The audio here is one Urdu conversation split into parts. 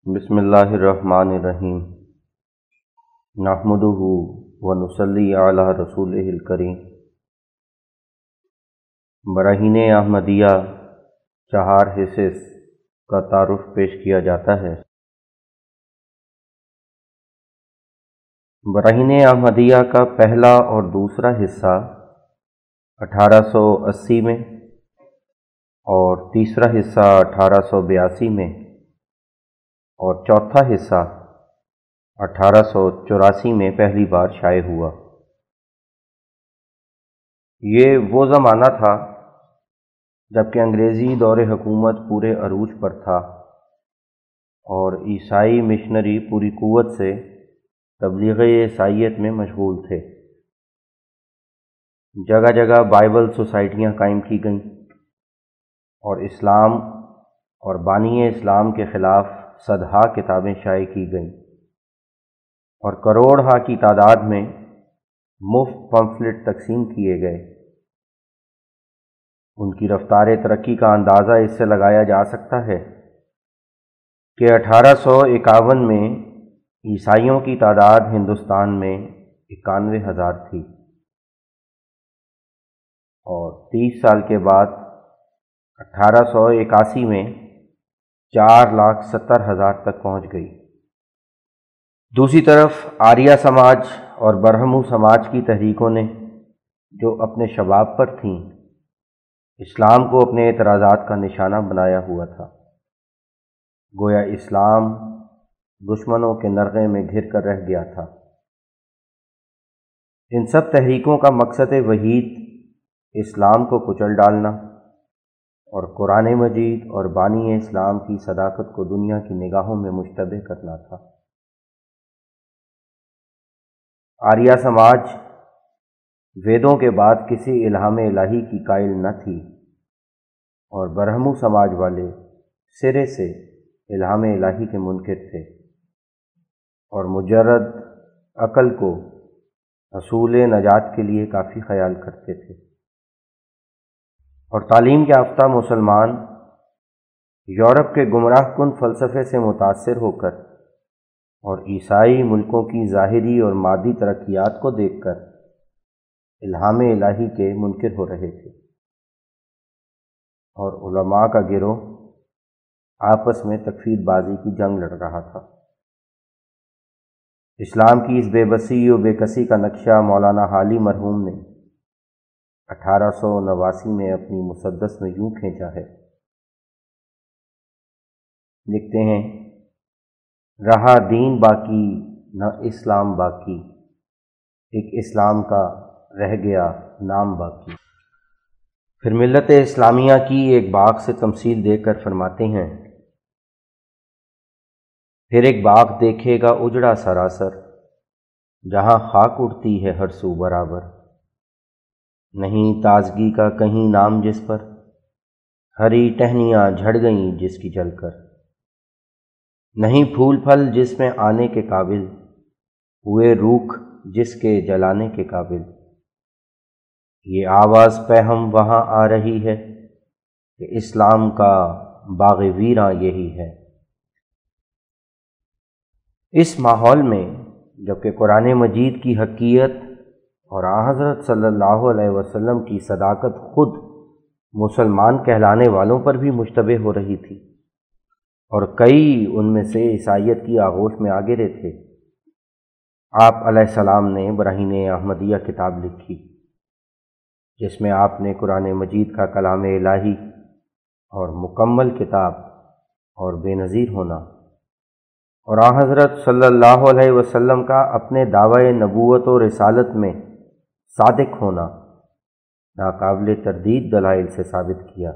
بسم اللہ الرحمن الرحیم نحمدہ ونصلی علی رسولہ الکریم۔ براہین احمدیہ چہار حصص کا تعارف پیش کیا جاتا ہے۔ براہین احمدیہ کا پہلا اور دوسرا حصہ 1880 میں اور تیسرا حصہ 1882 میں اور چوتھا حصہ 1884 میں پہلی بار شائع ہوا۔ یہ وہ زمانہ تھا جب کہ انگریزی دور حکومت پورے عروج پر تھا اور عیسائی مشنری پوری قوت سے تبلیغ عیسائیت میں مشغول تھے۔ جگہ جگہ بائبل سوسائٹیاں قائم کی گئیں اور اسلام اور بانی اسلام کے خلاف صدہا کتابیں شائع کی گئیں اور کروڑ کی تعداد میں مفت پمفلٹ تقسیم کیے گئے۔ ان کی رفتار ترقی کا اندازہ اس سے لگایا جا سکتا ہے کہ 1851 میں عیسائیوں کی تعداد ہندوستان میں 91,000 تھی اور 30 سال کے بعد 1881 میں 4,70,000 تک پہنچ گئی۔ دوسری طرف آریہ سماج اور برہمو سماج کی تحریکوں نے جو اپنے شباب پر تھیں، اسلام کو اپنے اعتراضات کا نشانہ بنایا ہوا تھا۔ گویا اسلام دشمنوں کے نرغے میں گھر کر رہ گیا تھا۔ ان سب تحریکوں کا مقصد وحید اسلام کو کچل ڈالنا اور قرآن مجید اور بانی اسلام کی صداقت کو دنیا کی نگاہوں میں مشتبہ کرنا تھا۔ آریہ سماج ویدوں کے بعد کسی الہام الہی کی قائل نہ تھی اور برہمو سماج والے سرے سے الہام الہی کے منکر تھے اور مجرد عقل کو حصول نجات کے لیے کافی خیال کرتے تھے۔ اور تعلیم یافتہ مسلمان یورپ کے گمراہ کن فلسفے سے متاثر ہو کر اور عیسائی ملکوں کی ظاہری اور مادی ترقیات کو دیکھ کر الہام الہی کے منکر ہو رہے تھے اور علماء کا گروہ آپس میں تکفیر بازی کی جنگ لڑ رہا تھا۔ اسلام کی اس بے بسی و بے کسی کا نقشہ مولانا حالی مرحوم نے 1889 میں اپنی مسدس میں یوں کھینچا ہے۔ لکھتے ہیں، رہا دین باقی نہ اسلام باقی، ایک اسلام کا رہ گیا نام باقی۔ پھر ملت اسلامیہ کی ایک باغ سے تمثیل دے کر فرماتے ہیں، پھر ایک باغ دیکھے گا اجڑا سراسر، جہاں خاک اڑتی ہے ہر سو برابر، نہیں تازگی کا کہیں نام جس پر، ہری ٹہنیاں جھڑ گئیں جس کی جل کر، نہیں پھول پھل جس میں آنے کے قابل، ہوئے روکھ جس کے جلانے کے قابل، یہ آواز پیہم وہاں آ رہی ہے کہ اسلام کا باغ ویراں یہی ہے۔ اس ماحول میں جبکہ قرآن مجید کی حقیقت اور حضرت صلی اللہ علیہ وسلم کی صداقت خود مسلمان کہلانے والوں پر بھی مشتبہ ہو رہی تھی اور کئی ان میں سے عیسائیت کی آغوش میں آ گرے تھے، آپ علیہ السلام نے براہین احمدیہ کتاب لکھی جس میں آپ نے قرآن مجید کا کلام الہی اور مکمل کتاب اور بے نظیر ہونا اور حضرت صلی اللہ علیہ وسلم کا اپنے دعوی نبوت و رسالت میں صادق ہونا ناقابل تردید دلائل سے ثابت کیا،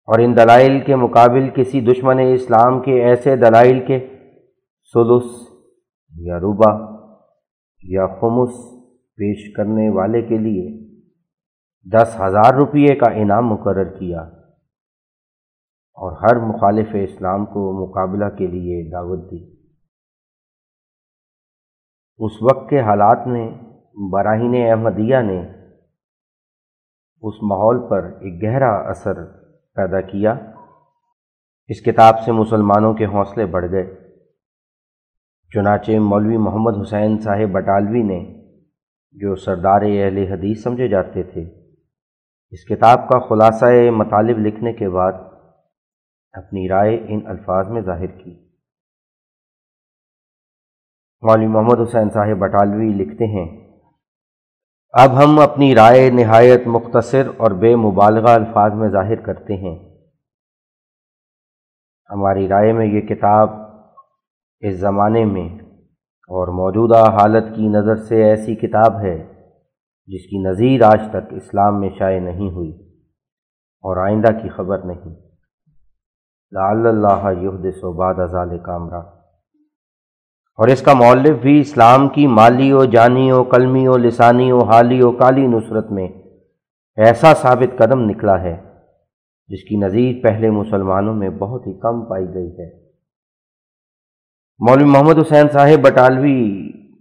اور ان دلائل کے مقابل کسی دشمن اسلام کے ایسے دلائل کے ثلث یا ربع یا خمس پیش کرنے والے کے لیے 10,000 روپے کا انعام مقرر کیا اور ہر مخالف اسلام کو مقابلہ کے لیے دعوت دی۔ اس وقت کے حالات میں براہین احمدیہ نے اس ماحول پر ایک گہرا اثر پیدا کیا اس کتاب سے مسلمانوں کے حوصلے بڑھ گئے۔ چنانچہ مولوی محمد حسین صاحب بٹالوی نے، جو سردار اہل حدیث سمجھے جاتے تھے، اس کتاب کا خلاصہ مطالب لکھنے کے بعد اپنی رائے ان الفاظ میں ظاہر کی۔ مولوی محمد حسین صاحب بٹالوی لکھتے ہیں، اب ہم اپنی رائے نہایت مختصر اور بے مبالغہ الفاظ میں ظاہر کرتے ہیں۔ ہماری رائے میں یہ کتاب اس زمانے میں اور موجودہ حالت کی نظر سے ایسی کتاب ہے جس کی نظیر آج تک اسلام میں شائع نہیں ہوئی اور آئندہ کی خبر نہیں۔ لعل اللہ یحدث بعد ذلک امرا۔ اور اس کا مؤلف بھی اسلام کی مالی و جانی و قلمی و لسانی و حالی و کالی نصرت میں ایسا ثابت قدم نکلا ہے جس کی نظیر پہلے مسلمانوں میں بہت ہی کم پائی گئی ہے۔ مولوی محمد حسین صاحب بٹالوی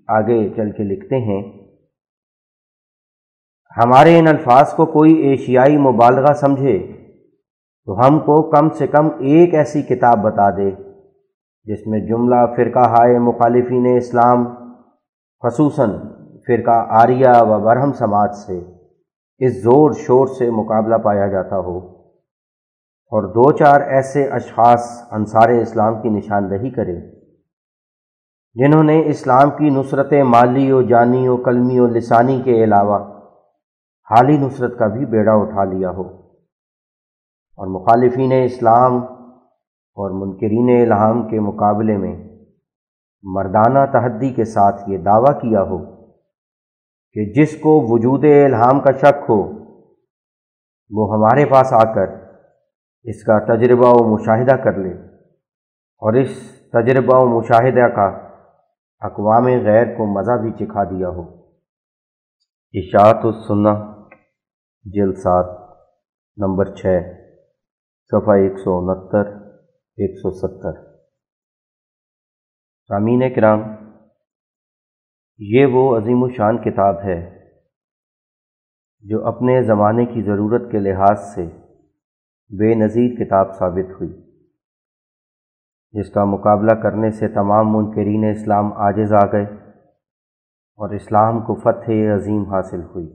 آگے چل کے لکھتے ہیں، ہمارے ان الفاظ کو کوئی ایشیائی مبالغہ سمجھے تو ہم کو کم سے کم ایک ایسی کتاب بتا دے جس میں جملہ فرقہ ہائے مخالفین اسلام، خصوصاً فرقہ آریہ و برہم سماج سے اس زور شور سے مقابلہ پایا جاتا ہو، اور دو چار ایسے اشخاص انصار اسلام کی نشاندہی کرے جنہوں نے اسلام کی نصرت مالی و جانی و قلمی و لسانی کے علاوہ حالی نصرت کا بھی بیڑا اٹھا لیا ہو، اور مخالفین اسلام اور منکرین الہام کے مقابلے میں مردانہ تحدی کے ساتھ یہ دعویٰ کیا ہو کہ جس کو وجود الہام کا شک ہو وہ ہمارے پاس آ کر اس کا تجربہ و مشاہدہ کر لے، اور اس تجربہ و مشاہدہ کا اقوام غیر کو مزہ بھی چکھا دیا ہو۔ اشاعت السنہ جلد 7 نمبر 6 صفحہ 169 170۔ سامعین کرام، یہ وہ عظیم الشان کتاب ہے جو اپنے زمانے کی ضرورت کے لحاظ سے بے نظیر کتاب ثابت ہوئی، جس کا مقابلہ کرنے سے تمام منکرین اسلام عاجز آ گئے اور اسلام کو فتح عظیم حاصل ہوئی۔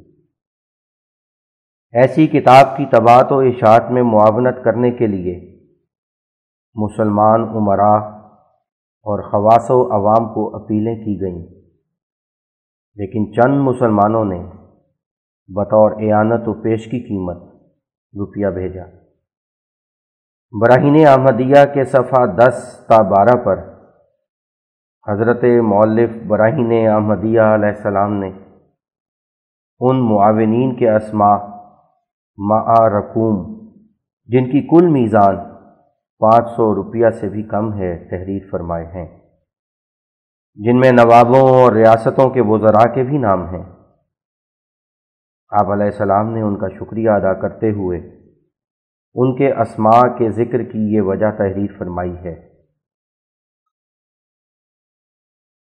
ایسی کتاب کی طباعت و اشاعت میں معاونت کرنے کے لیے مسلمان امراء اور خواص و عوام کو اپیلیں کی گئیں، لیکن چند مسلمانوں نے بطور اعانت و پیش کی قیمت روپیہ بھیجا۔ براہین احمدیہ کے صفحہ 10 تا 12 پر حضرت مؤلف براہین احمدیہ علیہ السلام نے ان معاونین کے اسماء مع رقوم جن کی کل میزان 500 روپیہ سے بھی کم ہے تحریر فرمائے ہیں، جن میں نوابوں اور ریاستوں کے وزراء کے بھی نام ہیں۔ آپ علیہ السلام نے ان کا شکریہ ادا کرتے ہوئے ان کے اسماء کے ذکر کی یہ وجہ تحریر فرمائی ہے۔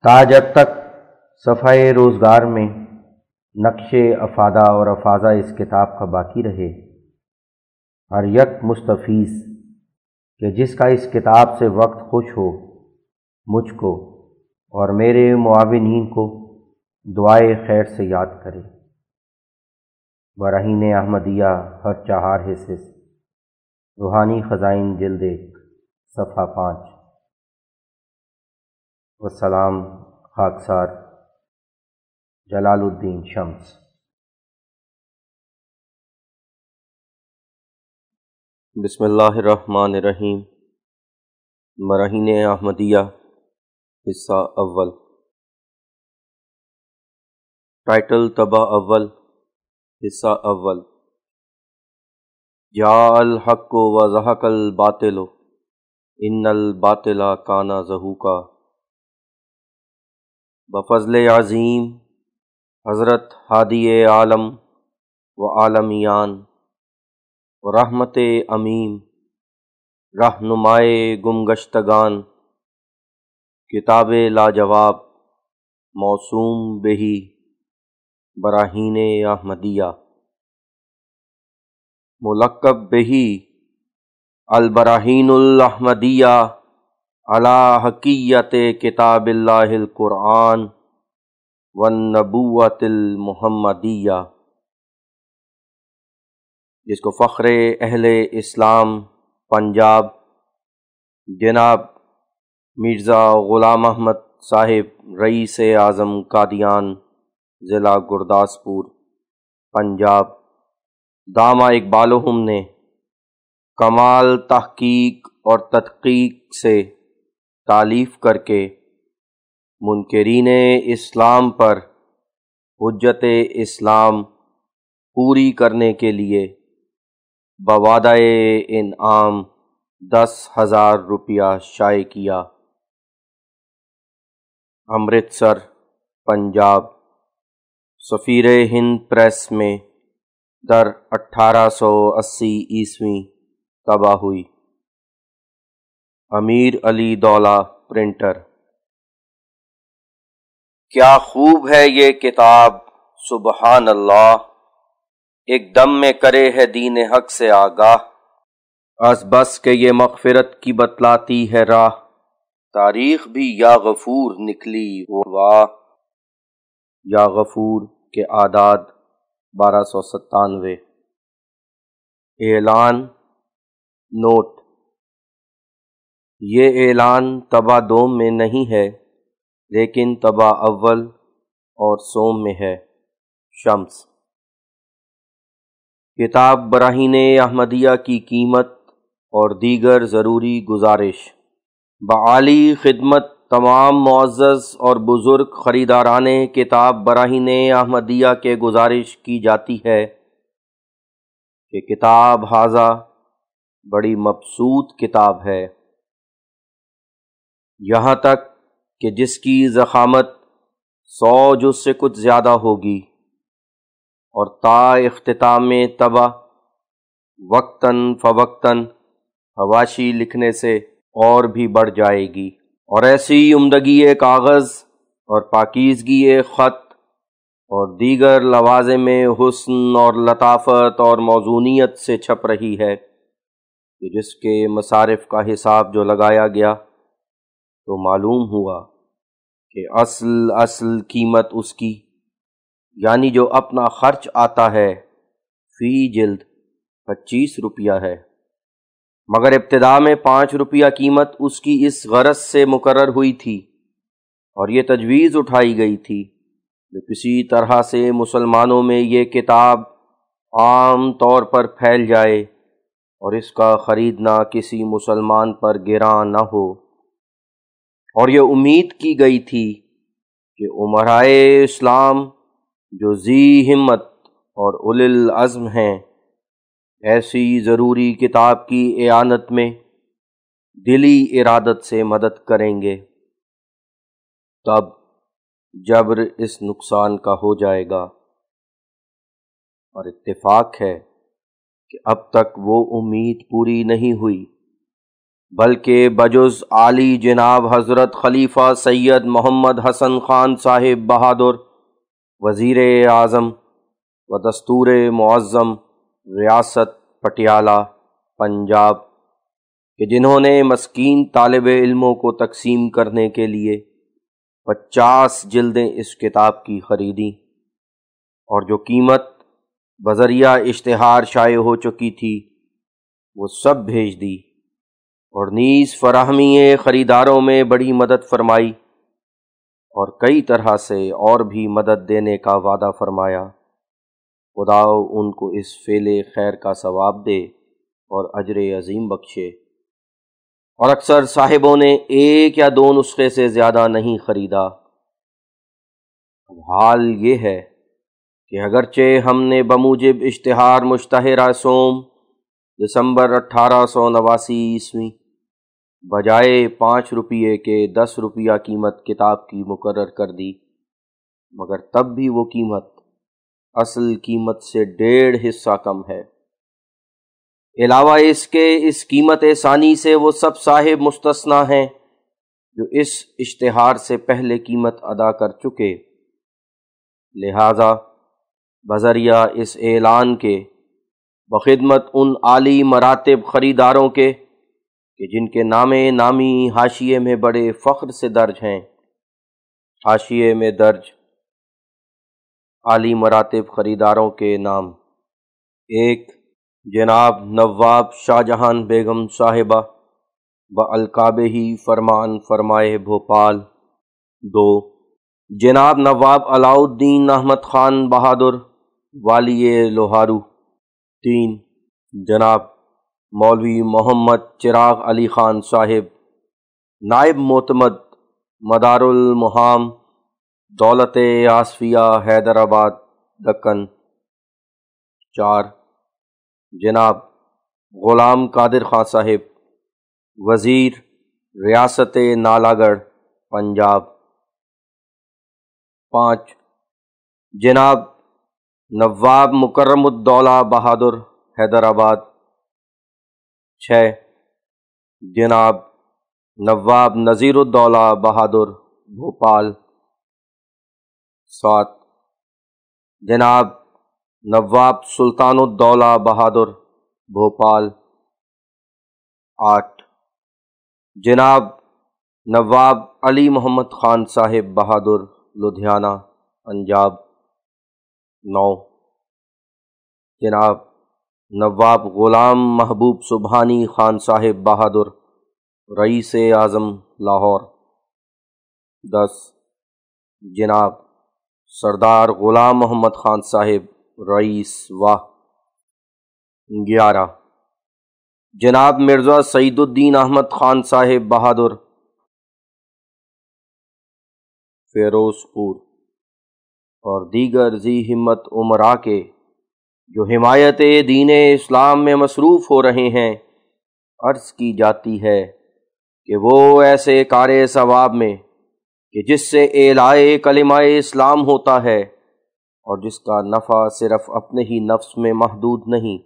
تاج اب تک صفحہ روزگار میں نقش افادہ اور افاظہ اس کتاب کا باقی رہے، ہر یک مستفیض کہ جس کا اس کتاب سے وقت خوش ہو مجھ کو اور میرے معاونین کو دعائے خیر سے یاد کرے۔ براہین احمدیہ ہر چہار حصص، روحانی خزائن جلد 1 صفحہ 5۔ والسلام، خاکسار جلال الدین شمس۔ بسم اللہ الرحمن الرحیم۔ براہین احمدیہ حصہ اول۔ ٹائٹل طبع اول، حصہ اول۔ جاء الحق و زہق الباطل ان الباطل کان زہوقا۔ بفضل عظیم حضرت ہادی عالم و عالمیان و رحمت امیم رہنمائے گمگشتگان، کتاب لاجواب موسوم بہی براہین احمدیہ، ملقب بہی البراہین الاحمدیہ علی حقیت کتاب اللہ القرآن والنبوۃ المحمدیہ، جس کو فخر اہل اسلام پنجاب جناب مرزا غلام احمد صاحب رئیس اعظم قادیان ضلع گرداسپور پنجاب دامہ اقبالہم نے کمال تحقیق اور تدقیق سے تالیف کر کے منکرین اسلام پر حجت اسلام پوری کرنے کے لیے بوعدہ انعام 10,000 روپیہ شائع کیا۔ امرتسر پنجاب سفیر ہند پریس میں در 1880 عیسوی طبع ہوئی۔ امیر علی دولہ پرنٹر۔ کیا خوب ہے یہ کتاب، سبحان اللہ، ایک دم میں کرے ہے دین حق سے آگاہ، از بس کہ یہ مغفرت کی بتلاتی ہے راہ، تاریخ بھی یا غفور نکلی واہ۔ یا غفور کے اعداد 1297۔ اعلان نوٹ: یہ اعلان طبع دوم میں نہیں ہے لیکن طبع اول اور سوم میں ہے۔ شمس۔ کتاب براہین احمدیہ کی قیمت اور دیگر ضروری گزارش۔ بعالی خدمت تمام معزز اور بزرگ خریداران کتاب براہین احمدیہ کے گزارش کی جاتی ہے کہ کتاب ھذا بڑی مبسوط کتاب ہے، یہاں تک کہ جس کی ضخامت 100 جز سے کچھ زیادہ ہوگی، اور تا اختتام طبع وقتاً فوقتاً حواشی لکھنے سے اور بھی بڑھ جائے گی، اور ایسی عمدگی کاغذ اور پاکیزگی خط اور دیگر لوازم حسن اور لطافت اور موزونیت سے چھپ رہی ہے کہ جس کے مصارف کا حساب جو لگایا گیا تو معلوم ہوا کہ اصل قیمت اس کی، یعنی جو اپنا خرچ آتا ہے، فی جلد 25 روپیہ ہے، مگر ابتدا میں 5 روپیہ قیمت اس کی اس غرض سے مقرر ہوئی تھی اور یہ تجویز اٹھائی گئی تھی کہ کسی طرح سے مسلمانوں میں یہ کتاب عام طور پر پھیل جائے اور اس کا خریدنا کسی مسلمان پر گراں نہ ہو، اور یہ امید کی گئی تھی کہ امرائے اسلام جو ذی ہمت اور اولی العزم ہیں ایسی ضروری کتاب کی اعانت میں دلی ارادت سے مدد کریں گے، تب جبر اس نقصان کا ہو جائے گا، اور اتفاق ہے کہ اب تک وہ امید پوری نہیں ہوئی، بلکہ بجز عالی جناب حضرت خلیفہ سید محمد حسن خان صاحب بہادر وزیر اعظم و دستور معظم ریاست پٹیالہ پنجاب کہ جنہوں نے مسکین طالب علموں کو تقسیم کرنے کے لیے 50 جلدیں اس کتاب کی خریدیں، اور جو قیمت بذریعہ اشتہار شائع ہو چکی تھی وہ سب بھیج دی، اور نیز فراہمی خریداروں میں بڑی مدد فرمائی اور کئی طرح سے اور بھی مدد دینے کا وعدہ فرمایا۔ خدا ان کو اس فعل خیر کا ثواب دے اور اجر عظیم بخشے۔ اور اکثر صاحبوں نے 1 یا 2 نسخے سے زیادہ نہیں خریدا۔ اب حال یہ ہے کہ اگرچہ ہم نے بموجب اشتہار مشتہرہ سوم دسمبر 1889 عیسوی بجائے 5 روپیے کے 10 روپیہ قیمت کتاب کی مقرر کر دی، مگر تب بھی وہ قیمت اصل قیمت سے 1.5 حصہ کم ہے۔ علاوہ اس کے اس قیمت ثانی سے وہ سب صاحب مستثنی ہیں جو اس اشتہار سے پہلے قیمت ادا کر چکے، لہذا بذریعہ اس اعلان کے بخدمت ان عالی مراتب خریداروں کے کہ جن کے نام نامی حاشیے میں بڑے فخر سے درج ہیں۔ حاشیے میں درج عالی مراتب خریداروں کے نام: 1 جناب نواب شاہ جہان بیگم صاحبہ بالقابہ ہی فرمان فرمائے بھوپال۔ 2 جناب نواب علاء الدین احمد خان بہادر والی لوہارو۔ 3 جناب مولوی محمد چراغ علی خان صاحب نائب معتمد مدار المہام دولت آصفیہ حیدرآباد دکن۔ 4 جناب غلام قادر خان صاحب وزیر ریاست نالاگڑھ پنجاب۔ 5 جناب نواب مکرم الدولہ بہادر حیدرآباد۔ 6 جناب نواب نذیر الدولہ بہادر بھوپال۔ 7 جناب نواب سلطان الدولہ بہادر بھوپال۔ 8 جناب نواب علی محمد خان صاحب بہادر لدھیانہ پنجاب۔ 9 جناب نواب غلام محبوب سبحانی خان صاحب بہادر رئیس اعظم لاہور۔ 10 جناب سردار غلام محمد خان صاحب رئیس واہ۔ 11 جناب مرزا سعید الدین احمد خان صاحب بہادر فیروز پور اور دیگر ذی ہمت امراء کے جو حمایت دین اسلام میں مصروف ہو رہے ہیں، عرض کی جاتی ہے کہ وہ ایسے کار ثواب میں کہ جس سے اعلاء کلمہ اسلام ہوتا ہے اور جس کا نفع صرف اپنے ہی نفس میں محدود نہیں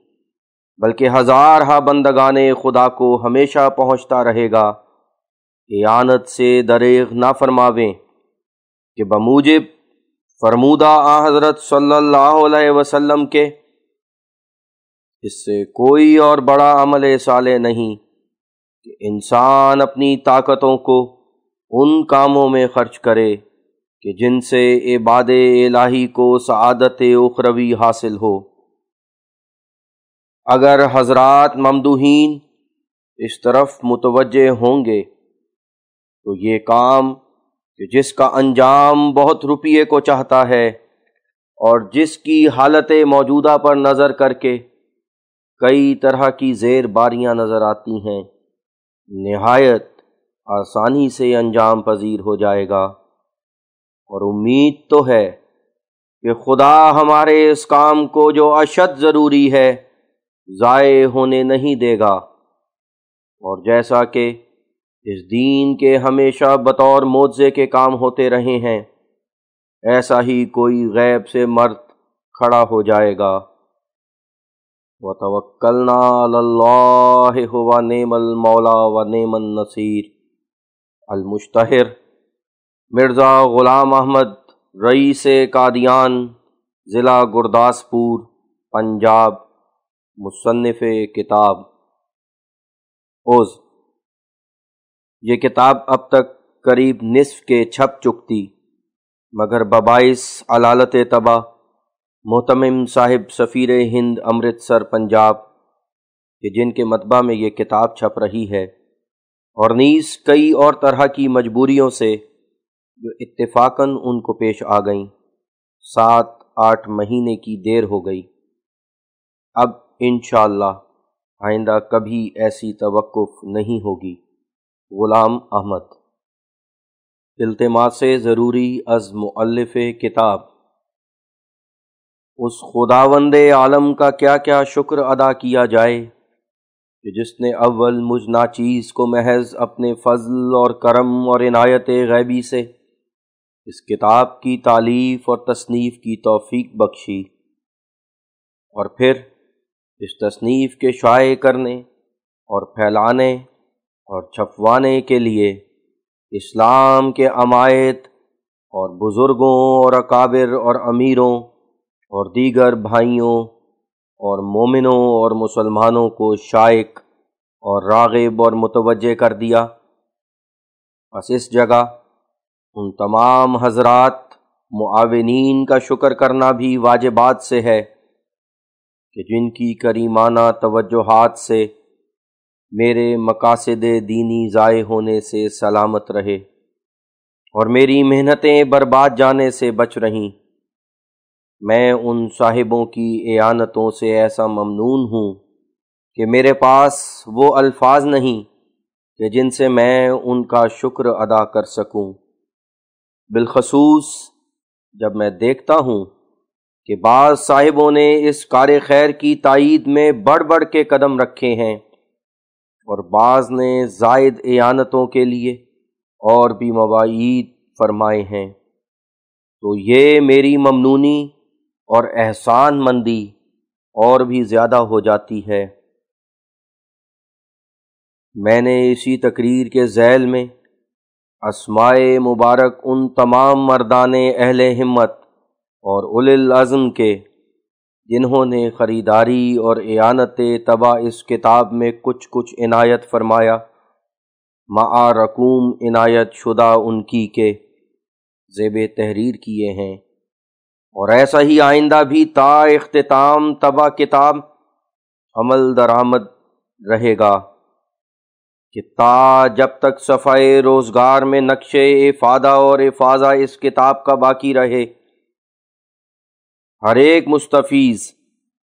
بلکہ ہزارہا بندگان خدا کو ہمیشہ پہنچتا رہے گا، اعانت سے دریغ نہ فرماویں کہ بموجب فرمودہ حضرت صلی اللہ علیہ وسلم کے اس سے کوئی اور بڑا عمل صالح نہیں کہ انسان اپنی طاقتوں کو ان کاموں میں خرچ کرے کہ جن سے عباد الہی کو سعادت اخروی حاصل ہو۔ اگر حضرات ممدوحین اس طرف متوجہ ہوں گے تو یہ کام کہ جس کا انجام بہت روپیے کو چاہتا ہے اور جس کی حالت موجودہ پر نظر کر کے کئی طرح کی زیر باریاں نظر آتی ہیں، نہایت آسانی سے انجام پذیر ہو جائے گا، اور امید تو ہے کہ خدا ہمارے اس کام کو جو اشد ضروری ہے ضائع ہونے نہیں دے گا، اور جیسا کہ اس دین کے ہمیشہ بطور معجزے کے کام ہوتے رہے ہیں، ایسا ہی کوئی غیب سے مرد کھڑا ہو جائے گا۔ وَتَوَكَّلْنَا عَلَى اللَّهِ هُوَ نِعْمَ الْمَوْلَى وَنِعْمَ النَّصِيرُ۔ المشتہر مرزا غلام احمد رئیس قادیان ضلع گرداسپور پنجاب، مصنف کتاب۔ یہ کتاب اب تک قریب نصف کے چھپ چکتی، مگر بباعث علالت طبع محتمم صاحب سفیر ہند امرتسر پنجاب کہ جن کے مطبع میں یہ کتاب چھپ رہی ہے، اور نیز کئی اور طرح کی مجبوریوں سے جو اتفاقاً ان کو پیش آ گئیں، 7-8 مہینے کی دیر ہو گئی۔ اب انشاءاللہ آئندہ کبھی ایسی توقف نہیں ہوگی۔ غلام احمد۔ التماس ضروری از مؤلف کتاب۔ اس خداوند عالم کا کیا کیا شکر ادا کیا جائے کہ جس نے اول مجھ ناچیز کو محض اپنے فضل اور کرم اور عنایت غیبی سے اس کتاب کی تالیف اور تصنیف کی توفیق بخشی، اور پھر اس تصنیف کے شائع کرنے اور پھیلانے اور چھپوانے کے لیے اسلام کے عمائد اور بزرگوں اور اکابر اور امیروں اور دیگر بھائیوں اور مومنوں اور مسلمانوں کو شائق اور راغب اور متوجہ کر دیا۔ بس اس جگہ ان تمام حضرات معاونین کا شکر کرنا بھی واجبات سے ہے کہ جن کی کریمانہ توجہات سے میرے مقاصد دینی ضائع ہونے سے سلامت رہے اور میری محنتیں برباد جانے سے بچ رہیں۔ میں ان صاحبوں کی اعانتوں سے ایسا ممنون ہوں کہ میرے پاس وہ الفاظ نہیں کہ جن سے میں ان کا شکر ادا کر سکوں، بالخصوص جب میں دیکھتا ہوں کہ بعض صاحبوں نے اس کار خیر کی تائید میں بڑھ بڑھ کے قدم رکھے ہیں اور بعض نے زائد اعانتوں کے لیے اور بھی مواعید فرمائے ہیں، تو یہ میری ممنونی اور احسان مندی اور بھی زیادہ ہو جاتی ہے۔ میں نے اسی تقریر کے ذیل میں اسمائے مبارک ان تمام مردان اہل ہمت اور اولی العزم کے جنہوں نے خریداری اور اعانت طبع اس کتاب میں کچھ عنایت فرمایا، مع رقوم عنایت شدہ ان کی کے زیب تحریر کیے ہیں، اور ایسا ہی آئندہ بھی تا اختتام طبع کتاب عمل درآمد رہے گا کہ تا جب تک صفحہ روزگار میں نقش افادہ اور افاضہ اس کتاب کا باقی رہے، ہر ایک مستفیض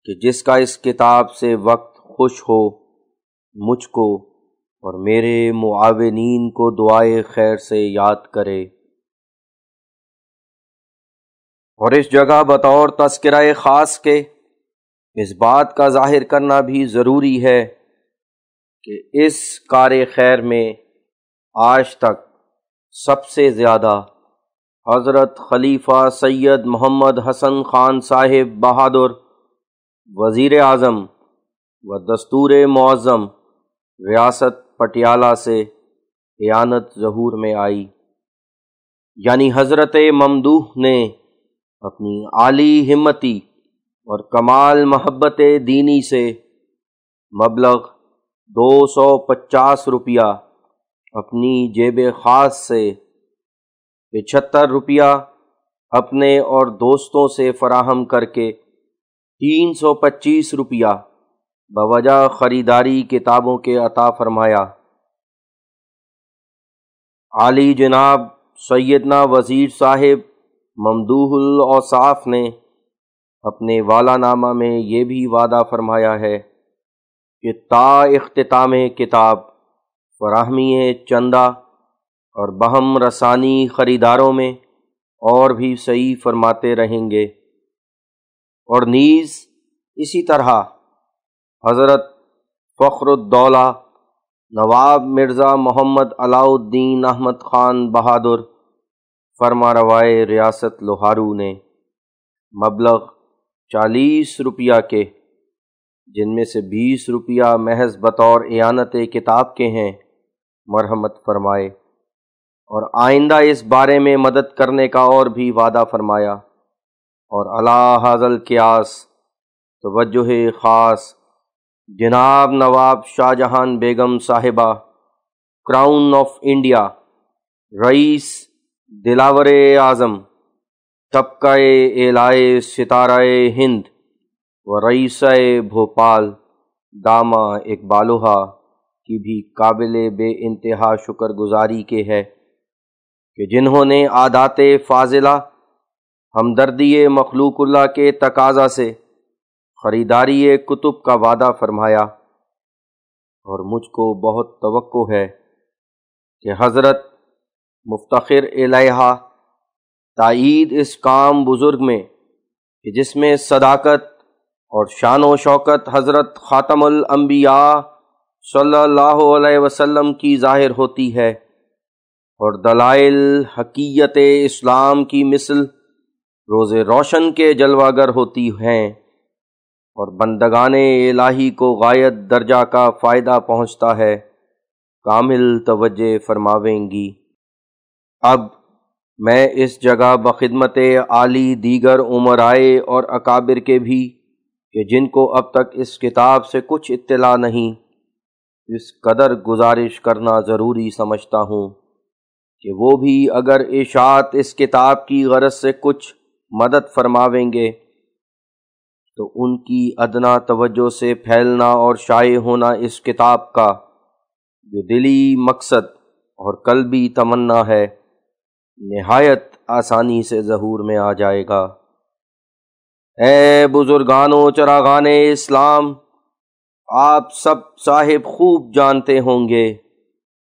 کہ جس کا اس کتاب سے وقت خوش ہو مجھ کو اور میرے معاونین کو دعائے خیر سے یاد کرے۔ اور اس جگہ بطور تذکرہ خاص کے اس بات کا ظاہر کرنا بھی ضروری ہے کہ اس کار خیر میں آج تک سب سے زیادہ حضرت خلیفہ سید محمد حسن خان صاحب بہادر وزیر اعظم و دستور معظم ریاست پٹیالہ سے اعانت ظہور میں آئی، یعنی حضرت ممدوح نے اپنی عالی ہمتی اور کمال محبت دینی سے مبلغ 250 روپیہ اپنی جیب خاص سے، 75 روپیہ اپنے اور دوستوں سے فراہم کر کے 325 روپیہ بوجہ خریداری کتابوں کے عطا فرمایا۔ عالی جناب سیدنا وزیر صاحب ممدوح الاوصاف نے اپنے والا نامہ میں یہ بھی وعدہ فرمایا ہے کہ تا اختتام کتاب فراہمی چندہ اور بہم رسانی خریداروں میں اور بھی صحیح فرماتے رہیں گے، اور نیز اسی طرح حضرت فخر الدولہ نواب مرزا محمد علاء الدین احمد خان بہادر فرما روائے ریاست لوہارو نے مبلغ 40 روپیہ کے، جن میں سے 20 روپیہ محض بطور اعانت کتاب کے ہیں، مرحمت فرمائے، اور آئندہ اس بارے میں مدد کرنے کا اور بھی وعدہ فرمایا۔ اور علی ھذا القیاس توجہ خاص جناب نواب شاہ جہان بیگم صاحبہ کراؤن آف انڈیا، رئیس دلاور اعظم طبقہ اعلائے ستارہ ہند و رئیسہ بھوپال دامہ اقبالہا کی بھی قابل بے انتہا شکر گزاری کے ہے کہ جنہوں نے عادات فاضلہ ہمدردی مخلوق اللہ کے تقاضا سے خریداری کتب کا وعدہ فرمایا، اور مجھ کو بہت توقع ہے کہ حضرت مفتخر الیہا تائید اس کام بزرگ میں کہ جس میں صداقت اور شان و شوکت حضرت خاتم الانبیاء صلی اللہ علیہ وسلم کی ظاہر ہوتی ہے، اور دلائل حقیقت اسلام کی مثل روز روشن کے جلوہ گر ہوتی ہیں، اور بندگان الہی کو غایت درجہ کا فائدہ پہنچتا ہے، کامل توجہ فرماویں گی۔ اب میں اس جگہ بخدمت عالی دیگر امرائے اور اکابر کے بھی کہ جن کو اب تک اس کتاب سے کچھ اطلاع نہیں، اس قدر گزارش کرنا ضروری سمجھتا ہوں کہ وہ بھی اگر اشاعت اس کتاب کی غرض سے کچھ مدد فرماویں گے تو ان کی ادنا توجہ سے پھیلنا اور شائع ہونا اس کتاب کا جو دلی مقصد اور قلبی تمنا ہے نہایت آسانی سے ظہور میں آ جائے گا۔ اے بزرگان و چراغان اسلام، آپ سب صاحب خوب جانتے ہوں گے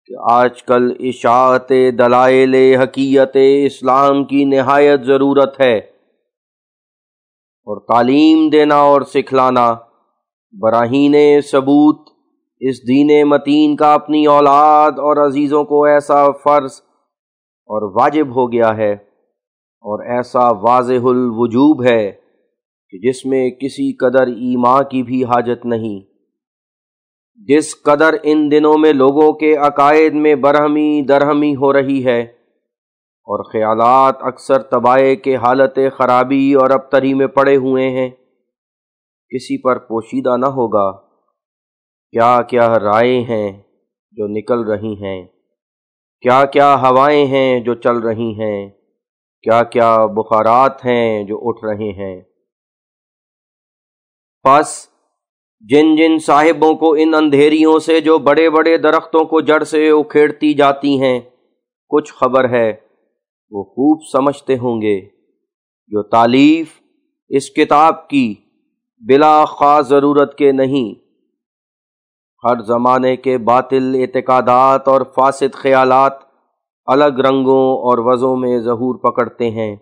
کہ آج کل اشاعت دلائل حقیقت اسلام کی نہایت ضرورت ہے، اور تعلیم دینا اور سکھلانا براہین ثبوت اس دین متین کا اپنی اولاد اور عزیزوں کو ایسا فرض اور واجب ہو گیا ہے، اور ایسا واضح الوجوب ہے کہ جس میں کسی قدر ایما کی بھی حاجت نہیں۔ جس قدر ان دنوں میں لوگوں کے عقائد میں برہمی درہمی ہو رہی ہے اور خیالات اکثر تباہی کے حالت خرابی اور ابتری میں پڑے ہوئے ہیں، کسی پر پوشیدہ نہ ہوگا کیا کیا رائے ہیں جو نکل رہی ہیں، کیا کیا ہوائیں ہیں جو چل رہی ہیں، کیا کیا بخارات ہیں جو اٹھ رہے ہیں۔ پس جن جن صاحبوں کو ان اندھیریوں سے جو بڑے بڑے درختوں کو جڑ سے اکھیڑتی جاتی ہیں کچھ خبر ہے، وہ خوب سمجھتے ہوں گے جو تالیف اس کتاب کی بلا خاص ضرورت کے نہیں، ہر زمانے کے باطل اعتقادات اور فاسد خیالات الگ رنگوں اور وضعوں میں ظہور پکڑتے ہیں،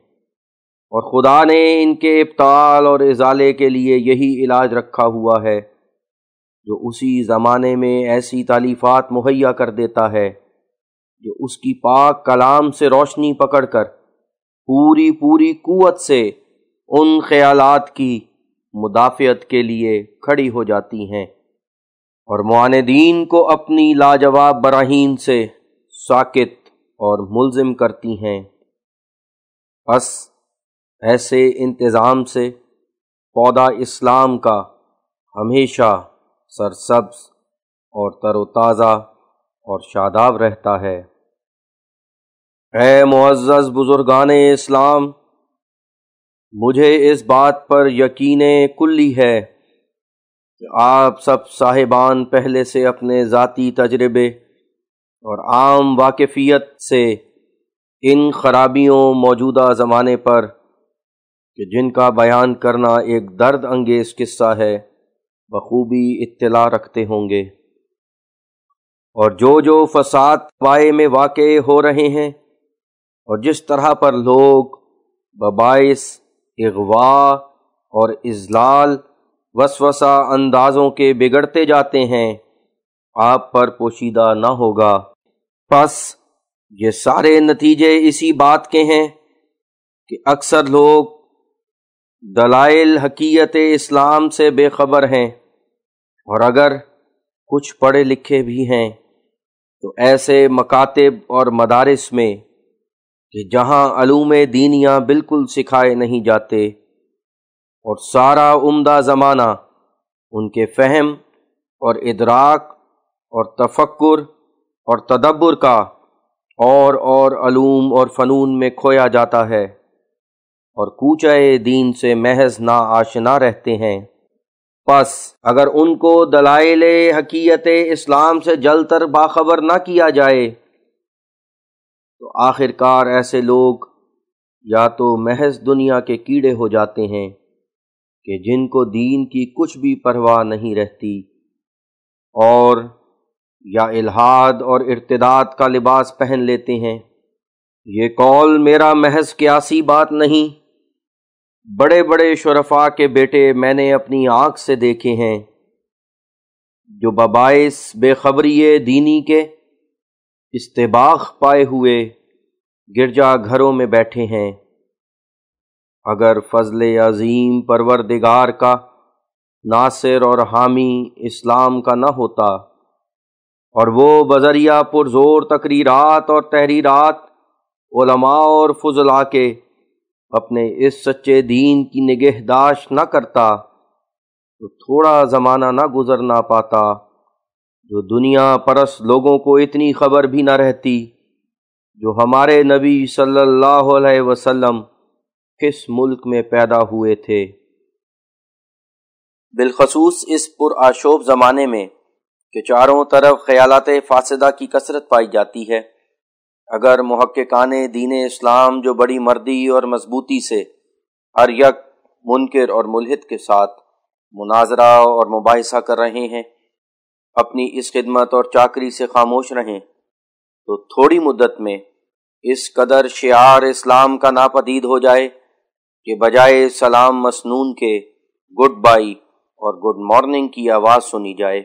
اور خدا نے ان کے ابطال اور ازالے کے لیے یہی علاج رکھا ہوا ہے جو اسی زمانے میں ایسی تالیفات مہیا کر دیتا ہے جو اس کی پاک کلام سے روشنی پکڑ کر پوری قوت سے ان خیالات کی مدافعت کے لیے کھڑی ہو جاتی ہیں اور معاندین کو اپنی لاجواب براہین سے ساکت اور ملزم کرتی ہیں۔ بس ایسے انتظام سے پودا اسلام کا ہمیشہ سرسبز اور تر و تازہ اور شاداب رہتا ہے۔ اے معزز بزرگان اسلام، مجھے اس بات پر یقین کلی ہے کہ آپ سب صاحبان پہلے سے اپنے ذاتی تجربے اور عام واقفیت سے ان خرابیوں موجودہ زمانے پر کہ جن کا بیان کرنا ایک درد انگیز قصہ ہے بخوبی اطلاع رکھتے ہوں گے، اور جو فساد وائے میں واقع ہو رہے ہیں اور جس طرح پر لوگ بباعث اغوا اور اضلال وسوسہ اندازوں کے بگڑتے جاتے ہیں آپ پر پوشیدہ نہ ہوگا۔ پس یہ سارے نتیجے اسی بات کے ہیں کہ اکثر لوگ دلائل حقیقت اسلام سے بے خبر ہیں، اور اگر کچھ پڑھے لکھے بھی ہیں تو ایسے مکاتب اور مدارس میں کہ جہاں علوم دینیاں بالکل سکھائے نہیں جاتے، اور سارا عمدہ زمانہ ان کے فہم اور ادراک اور تفکر اور تدبر کا اور علوم اور فنون میں کھویا جاتا ہے، اور کوچہ دین سے محض نا آشنا رہتے ہیں۔ پس اگر ان کو دلائل حقیقت اسلام سے جل تر باخبر نہ کیا جائے تو آخر کار ایسے لوگ یا تو محض دنیا کے کیڑے ہو جاتے ہیں کہ جن کو دین کی کچھ بھی پرواہ نہیں رہتی، اور یا الحاد اور ارتداد کا لباس پہن لیتے ہیں۔ یہ قول میرا محض قیاسی بات نہیں، بڑے بڑے شرفاء کے بیٹے میں نے اپنی آنکھ سے دیکھے ہیں جو بباعث بے خبری دینی کے استباغ پائے ہوئے گرجا گھروں میں بیٹھے ہیں۔ اگر فضل عظیم پروردگار کا ناصر اور حامی اسلام کا نہ ہوتا، اور وہ بذریعہ پرزور تقریرات اور تحریرات علماء اور فضلاء کے اپنے اس سچے دین کی نگہداشت نہ کرتا تو تھوڑا زمانہ نہ گزرنا پاتا جو دنیا پرست لوگوں کو اتنی خبر بھی نہ رہتی جو ہمارے نبی صلی اللہ علیہ وسلم کس ملک میں پیدا ہوئے تھے۔ بالخصوص اس پرآشوب زمانے میں کہ چاروں طرف خیالات فاسدہ کی کثرت پائی جاتی ہے، اگر محققان دین اسلام جو بڑی مردی اور مضبوطی سے ہر یک منکر اور ملحد کے ساتھ مناظرہ اور مباحثہ کر رہے ہیں اپنی اس خدمت اور چاکری سے خاموش رہیں تو تھوڑی مدت میں اس قدر شعار اسلام کا ناپدید ہو جائے کہ بجائے سلام مسنون کے گڈ بائی اور گڈ مارننگ کی آواز سنی جائے۔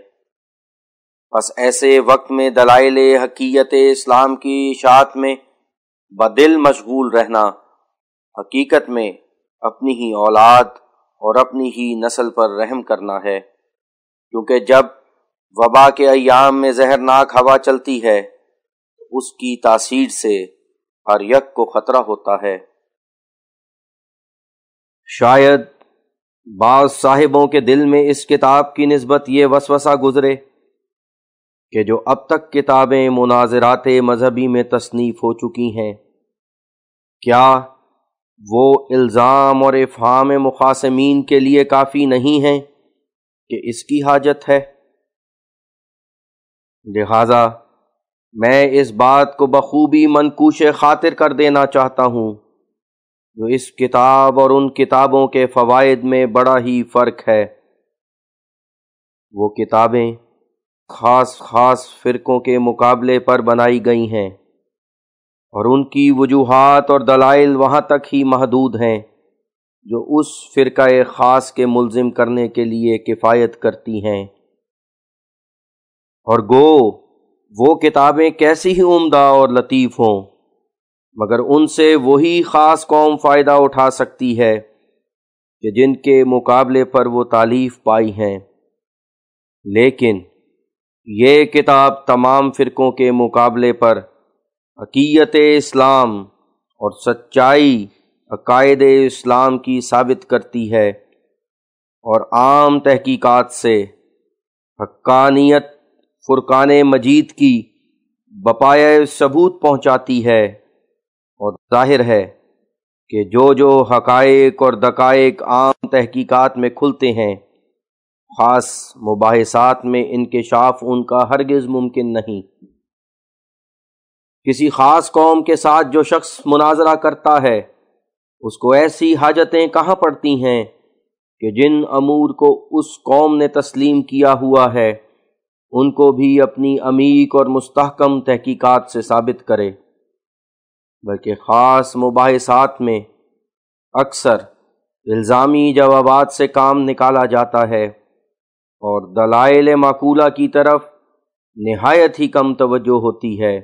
بس ایسے وقت میں دلائل حقیقت اسلام کی اشاعت میں بدل مشغول رہنا حقیقت میں اپنی ہی اولاد اور اپنی ہی نسل پر رحم کرنا ہے، کیونکہ جب وبا کے ایام میں زہرناک ہوا چلتی ہے اس کی تاثیر سے ہر یک کو خطرہ ہوتا ہے۔ شاید بعض صاحبوں کے دل میں اس کتاب کی نسبت یہ وسوسہ گزرے کہ جو اب تک کتابیں مناظرات مذہبی میں تصنیف ہو چکی ہیں، کیا وہ الزام اور افہام مخاصمین کے لیے کافی نہیں ہیں کہ اس کی حاجت ہے؟ لہذا میں اس بات کو بخوبی منقوش خاطر کر دینا چاہتا ہوں جو اس کتاب اور ان کتابوں کے فوائد میں بڑا ہی فرق ہے۔ وہ کتابیں خاص فرقوں کے مقابلے پر بنائی گئی ہیں اور ان کی وجوہات اور دلائل وہاں تک ہی محدود ہیں جو اس فرقہ خاص کے ملزم کرنے کے لیے کفایت کرتی ہیں، اور گو وہ کتابیں کیسی ہی عمدہ اور لطیف ہوں مگر ان سے وہی خاص قوم فائدہ اٹھا سکتی ہے کہ جن کے مقابلے پر وہ تالیف پائی ہیں، لیکن یہ کتاب تمام فرقوں کے مقابلے پر حقیقت اسلام اور سچائی عقائد اسلام کی ثابت کرتی ہے اور عام تحقیقات سے حقانیت فرقان مجید کی بپایۂ ثبوت پہنچاتی ہے، اور ظاہر ہے کہ جو حقائق اور دقائق عام تحقیقات میں کھلتے ہیں خاص مباحثات میں انکشاف ان کا ہرگز ممکن نہیں۔ کسی خاص قوم کے ساتھ جو شخص مناظرہ کرتا ہے اس کو ایسی حاجتیں کہاں پڑتی ہیں کہ جن امور کو اس قوم نے تسلیم کیا ہوا ہے ان کو بھی اپنی عمیق اور مستحکم تحقیقات سے ثابت کرے، بلکہ خاص مباحثات میں اکثر الزامی جوابات سے کام نکالا جاتا ہے اور دلائل معقولہ کی طرف نہایت ہی کم توجہ ہوتی ہے،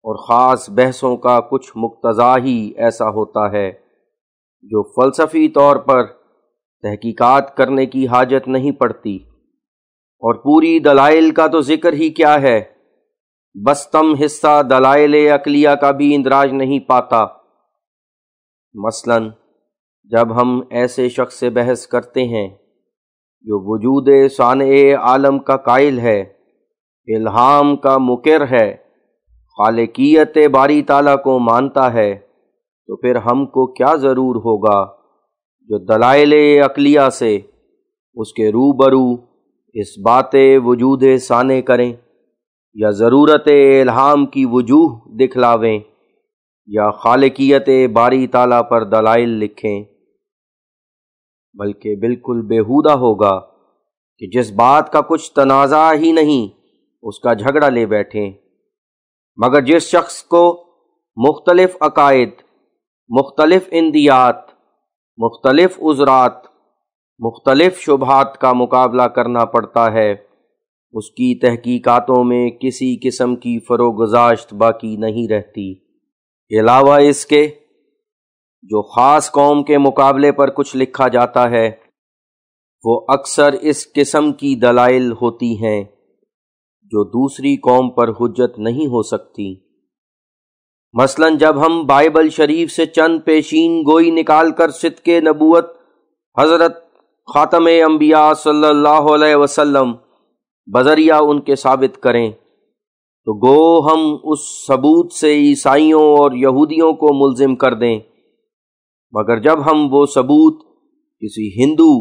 اور خاص بحثوں کا کچھ مقتضا ہی ایسا ہوتا ہے جو فلسفی طور پر تحقیقات کرنے کی حاجت نہیں پڑتی، اور پوری دلائل کا تو ذکر ہی کیا ہے، بستم حصہ دلائل عقلیہ کا بھی اندراج نہیں پاتا۔ مثلاً جب ہم ایسے شخص سے بحث کرتے ہیں جو وجود صانع عالم کا قائل ہے، الہام کا مقر ہے، خالقیت باری تعالیٰ کو مانتا ہے، تو پھر ہم کو کیا ضرور ہوگا جو دلائل عقلیہ سے اس کے روبرو اس بات وجود صانع کریں یا ضرورت الہام کی وجوہ دکھلاویں یا خالقیت باری تعالیٰ پر دلائل لکھیں، بلکہ بالکل بیہودہ ہوگا کہ جس بات کا کچھ تنازع ہی نہیں اس کا جھگڑا لے بیٹھیں، مگر جس شخص کو مختلف عقائد، مختلف اندیات، مختلف عذرات، مختلف شبہات کا مقابلہ کرنا پڑتا ہے اس کی تحقیقاتوں میں کسی قسم کی فروگزاشت باقی نہیں رہتی، علاوہ اس کے جو خاص قوم کے مقابلے پر کچھ لکھا جاتا ہے وہ اکثر اس قسم کی دلائل ہوتی ہیں جو دوسری قوم پر حجت نہیں ہو سکتی۔ مثلاً جب ہم بائبل شریف سے چند پیشین گوئی نکال کر صدق نبوت حضرت خاتم انبیاء صلی اللہ علیہ وسلم بذریعہ ان کے ثابت کریں تو گو ہم اس ثبوت سے عیسائیوں اور یہودیوں کو ملزم کر دیں، مگر جب ہم وہ ثبوت کسی ہندو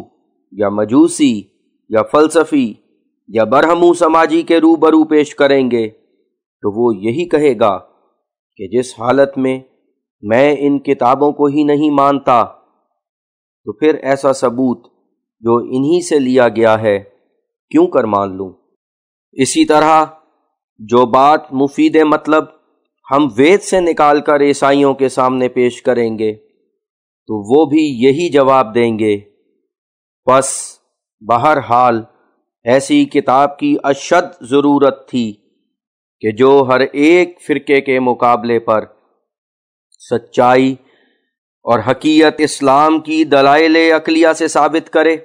یا مجوسی یا فلسفی یا برہمو سماجی کے روبرو پیش کریں گے تو وہ یہی کہے گا کہ جس حالت میں ان کتابوں کو ہی نہیں مانتا، تو پھر ایسا ثبوت جو انہی سے لیا گیا ہے کیوں کر مان لوں۔ اسی طرح جو بات مفید مطلب ہم وید سے نکال کر عیسائیوں کے سامنے پیش کریں گے تو وہ بھی یہی جواب دیں گے۔ پس بہرحال ایسی کتاب کی اشد ضرورت تھی کہ جو ہر ایک فرقے کے مقابلے پر سچائی اور حقیقت اسلام کی دلائل عقلیہ سے ثابت کرے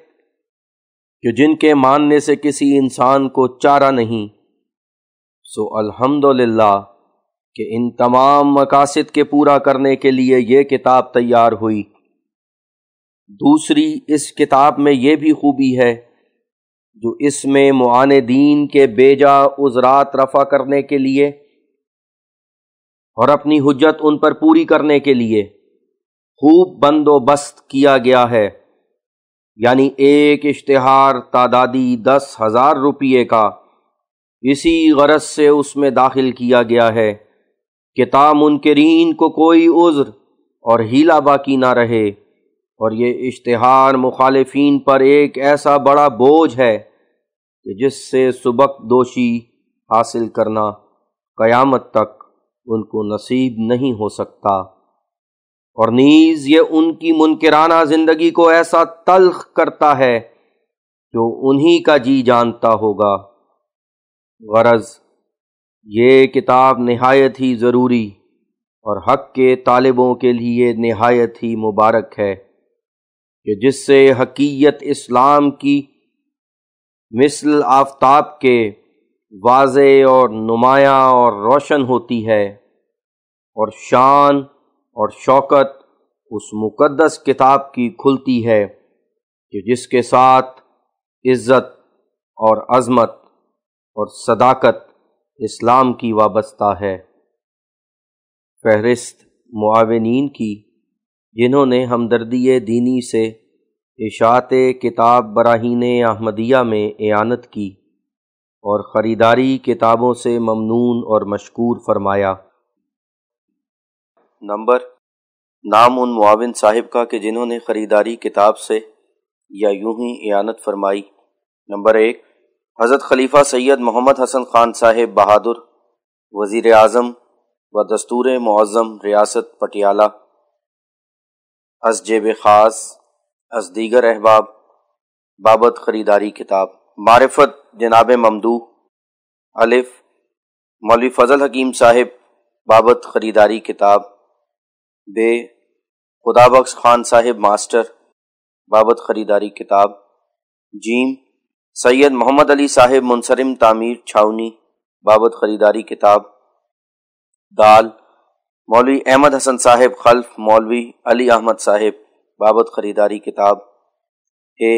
کہ جن کے ماننے سے کسی انسان کو چارہ نہیں۔ سو الحمدللہ کہ ان تمام مقاصد کے پورا کرنے کے لیے یہ کتاب تیار ہوئی۔ دوسری، اس کتاب میں یہ بھی خوبی ہے جو اس میں معاندین کے بیجا عذرات رفع کرنے کے لیے اور اپنی حجت ان پر پوری کرنے کے لیے خوب بندوبست کیا گیا ہے، یعنی ایک اشتہار تعدادی 10,000 روپیے کا اسی غرض سے اس میں داخل کیا گیا ہے کہ تا منکرین کو کوئی عذر اور حیلہ باقی نہ رہے، اور یہ اشتہار مخالفین پر ایک ایسا بڑا بوجھ ہے کہ جس سے سبق دوشی حاصل کرنا قیامت تک ان کو نصیب نہیں ہو سکتا، اور نیز یہ ان کی منکرانہ زندگی کو ایسا تلخ کرتا ہے جو انہی کا جی جانتا ہوگا۔ غرض یہ کتاب نہایت ہی ضروری اور حق کے طالبوں کے لیے نہایت ہی مبارک ہے کہ جس سے حقیقت اسلام کی مثل آفتاب کے واضح اور نمایاں اور روشن ہوتی ہے، اور شان اور شوکت اس مقدس کتاب کی کھلتی ہے کہ جس کے ساتھ عزت اور عظمت اور صداقت اسلام کی وابستہ ہے۔ فہرست معاونین کی جنہوں نے ہمدردی دینی سے اشاعت کتاب براہین احمدیہ میں اعانت کی اور خریداری کتابوں سے ممنون اور مشکور فرمایا۔ نمبر، نام ان معاون صاحب کا کہ جنہوں نے خریداری کتاب سے یا یوں ہی اعانت فرمائی۔ نمبر 1، حضرت خلیفہ سید محمد حسن خان صاحب بہادر، وزیر اعظم و دستور معظم ریاست پٹیالہ، از جیب خاص از دیگر احباب بابت خریداری کتاب۔ معرفت جناب ممدوح الف مولوی فضل حکیم صاحب بابت خریداری کتاب۔ بے خدا بخش خان صاحب ماسٹر بابت خریداری کتاب۔ جیم سید محمد علی صاحب منصرم تعمیر چھاؤنی بابت خریداری کتاب۔ دال مولوی احمد حسن صاحب خلف مولوی علی احمد صاحب بابت خریداری کتاب۔ اے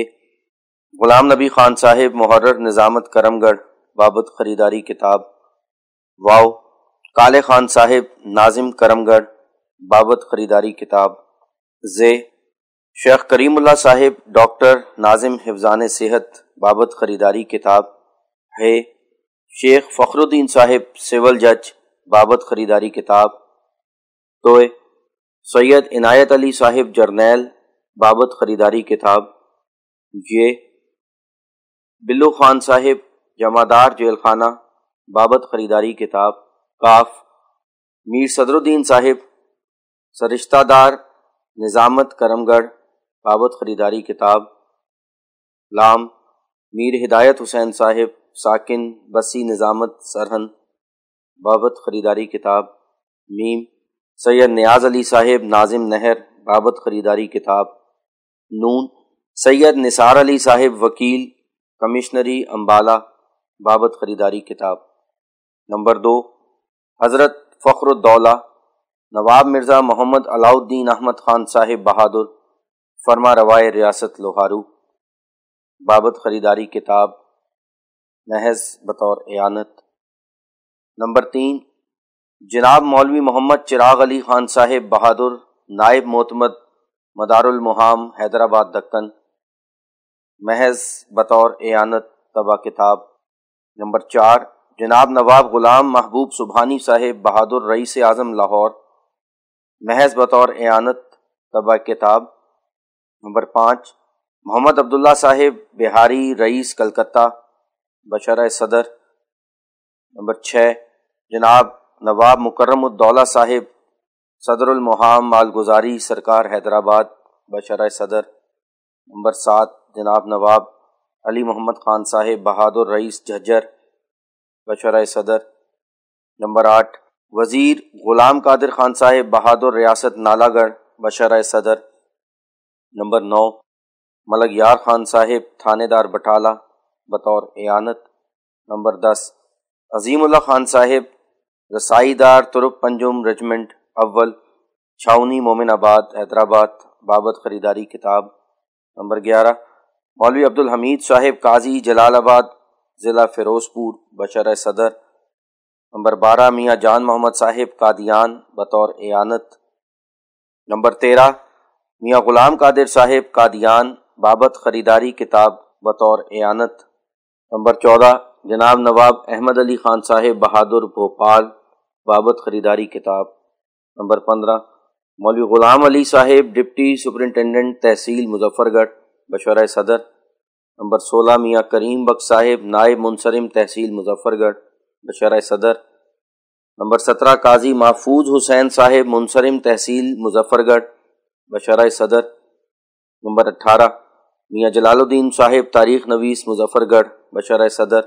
غلام نبی خان صاحب محرر نظامت کرم گڑھ بابت خریداری کتاب۔ واو کالے خان صاحب ناظم کرم گڑھ بابت خریداری کتاب۔ زے شیخ کریم اللہ صاحب ڈاکٹر ناظم حفظان صحت بابت خریداری کتاب۔ ہے شیخ فخر الدین صاحب سول جج بابت خریداری کتاب۔ توئے سید عنایت علی صاحب جرنیل بابت خریداری کتاب۔ یہ بلو خان صاحب جمعدار جیل خانہ بابت خریداری کتاب۔ کاف میر صدر الدین صاحب سرشتہ دار نظامت کرم گڑھ بابت خریداری کتاب۔ لام میر ہدایت حسین صاحب ساکن بسی نظامت سرہن بابت خریداری کتاب۔ میم سید نیاز علی صاحب ناظم نہر بابت خریداری کتاب۔ نون سید نثار علی صاحب وکیل کمشنری امبالہ بابت خریداری کتاب۔ نمبر 2، حضرت فخر الدولہ نواب مرزا محمد علاؤ الدین احمد خان صاحب بہادر فرما روائے ریاست لوہارو۔ بابت خریداری کتاب محض بطور اعانت۔ نمبر 3، جناب مولوی محمد چراغ علی خان صاحب بہادر، نائب معتمد مدار المحام حیدرآباد دکن، محض بطور اعانت طبع کتاب۔ نمبر 4، جناب نواب غلام محبوب سبحانی صاحب بہادر، رئیس اعظم لاہور، محض بطور اعانت طبع کتاب۔ نمبر 5، محمد عبداللہ صاحب بہاری، رئیس کلکتہ، بشرح صدر۔ نمبر 6، جناب نواب مکرم الدولہ صاحب صدر المحام مالگزاری سرکار حیدرآباد، بشرح صدر۔ نمبر 7، جناب نواب علی محمد خان صاحب بہادر، رئیس جھجر، بشرح صدر۔ نمبر 8، وزیر غلام قادر خان صاحب بہادر، ریاست نالا گڑھ، بشرح صدر۔ نمبر 9، ملک یار خان صاحب تھانے دار بٹالہ، بطور اعانت۔ نمبر 10، عظیم اللہ خان صاحب رسائی دار ترک پنجم رجمنٹ اول، چھاؤنی مومن آباد حیدرآباد، بابت خریداری کتاب۔ نمبر 11، مولوی عبدالحمید صاحب قاضی جلال آباد، ضلع فیروزپور، بشرح صدر۔ نمبر 12، میاں جان محمد صاحب قادیان، بطور اعانت۔ نمبر 13، میاں غلام قادر صاحب قادیان، بابت خریداری کتاب، بطور اعانت۔ نمبر 14، جناب نواب احمد علی خان صاحب بہادر بھوپال، بابت خریداری کتاب۔ نمبر 15، مولوی غلام علی صاحب ڈپٹی سپرنٹینڈنٹ تحصیل مظفر گڑھ، بشرح صدر۔ نمبر 16، میاں کریم بخش صاحب نائب منصرم تحصیل مظفر گڑھ، بشرح صدر۔ نمبر 17، قاضی محفوظ حسین صاحب منصرم تحصیل مظفر گڑھ، بشرح صدر۔ نمبر 18، میاں جلال الدین صاحب تاریخ نویس مظفر گڑھ، بشرح صدر۔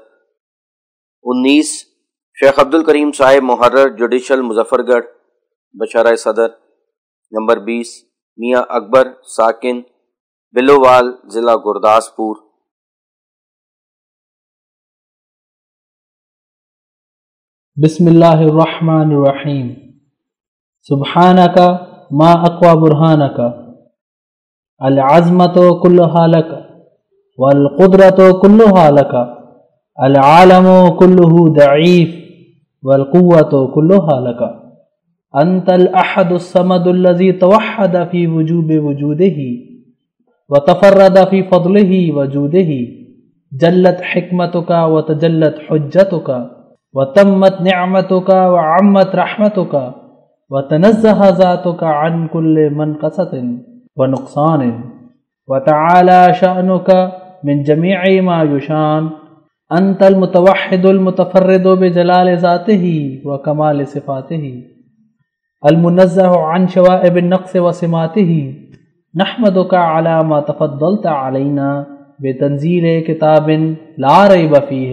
19، شیخ عبد الکریم صاحب محرر جوڈیشل مظفر گڑھ، بشرح صدر۔ نمبر 20، میاں اکبر ساکن بلووال، ضلع گرداسپور۔ بسم اللہ الرحمن الرحیم۔ سبحانک ما اقوى برہانک، العظمت کلھا لک والقدرت کلھا لک، العالم کلہ ضعیف والقوة كلها لك، أنت الأحد الصمد الذي توحد في وجوب وجوده وتفرد في فضله وجوده، جلت حكمتك وتجلت حجتك وتمت نعمتك وعمت رحمتك وتنزه ذاتك عن كل منقصة ونقصان وتعالى شأنك من جميع ما يشان، انت المتوحد المتفرد بجلال ذاته وکمال صفاته، المنزه عن شوائب النقص وسماته، نحمدك على ما تفضلت علينا بتنزيل كتاب لا ريب فيه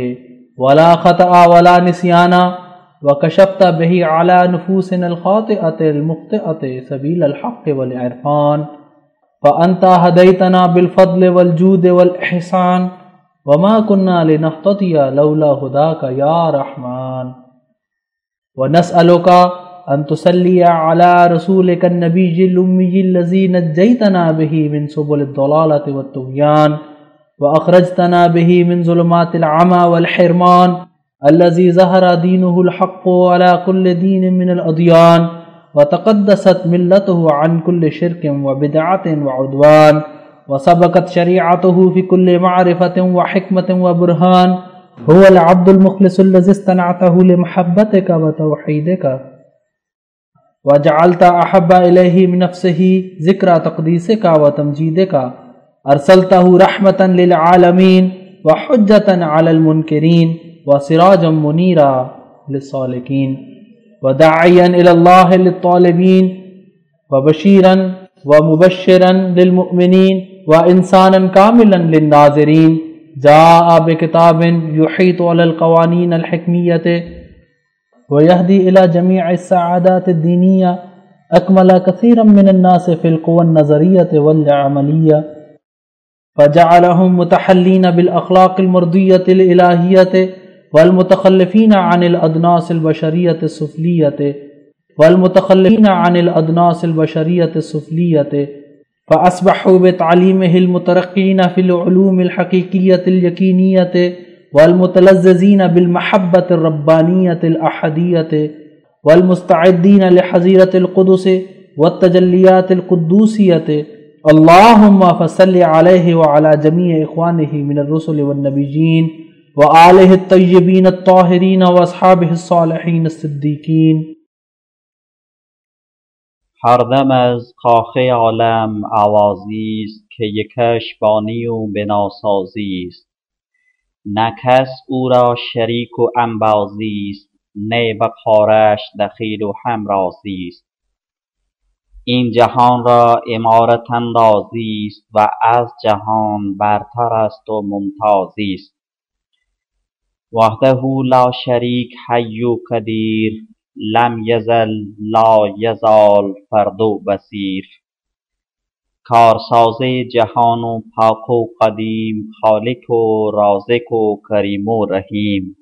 ولا خطأ ولا نسيان، وكشفت به على نفوسنا الخاطئة المخطئة سبيل الحق والعرفان، فأنت هديتنا بالفضل والجود والإحسان، وما كنا لنهتدي لولا هداك يا رحمن، ونسألك أن تصلي على رسولك النبي الأمي الذي نجيتنا به من سبل الضلالة والطغيان وأخرجتنا به من ظلمات العمى والحرمان، الذي ظهر دينه الحق على كل دين من الأديان وتقدست ملته عن كل شرك وبدعة وعدوان، وسبقت شريعته في كل معرفة وحكمة وبرهان، هو العبد المخلص الذي استنعته لمحبتك وتوحيدك وجعلت أحب إليه من نفسه ذكر تقديسك وتمجيدك، أرسلته رحمة للعالمين وحجة على المنكرين وسراجا منيرا للصالحين وداعيا إلى الله للطالبين وبشيرا ومبشرا للمؤمنين وإنسانا كاملا للناظرين، جاء بكتاب يحيط على القوانين الحكمية ويهدي إلى جميع السعادات الدينية، أكمل كثيرا من الناس في القوى النظرية والعملية، فجعلهم متحلين بالأخلاق المرضية الإلهية والمتخلفين عن الأدناس البشرية السفلية فأصبحوا بتعليمه المترقين في العلوم الحقيقية اليقينية والمتلذذين بالمحبة الربانية الأحدية والمستعدين لحظيرة القدس والتجليات القدوسية. اللهم فصل عليه وعلى جميع إخوانه من الرسل والنبيين وآله الطيبين الطاهرين وأصحابه الصالحين الصديقين. هر دم از کاخ عالم آوازی است که یکش بانی و بناسازی است، نه کس او را شریک و انبازی است، نه به کارش دخیل و همرازی است. این جهان را عمارت اندازی است و از جهان برتر است و ممتازی است. وحده لا شریک حی و قدیر، لم یزل لا یزال فرد و بصیر. کارساز جهان و پاک و قدیم، خالق و رازق و کریم و رحیم.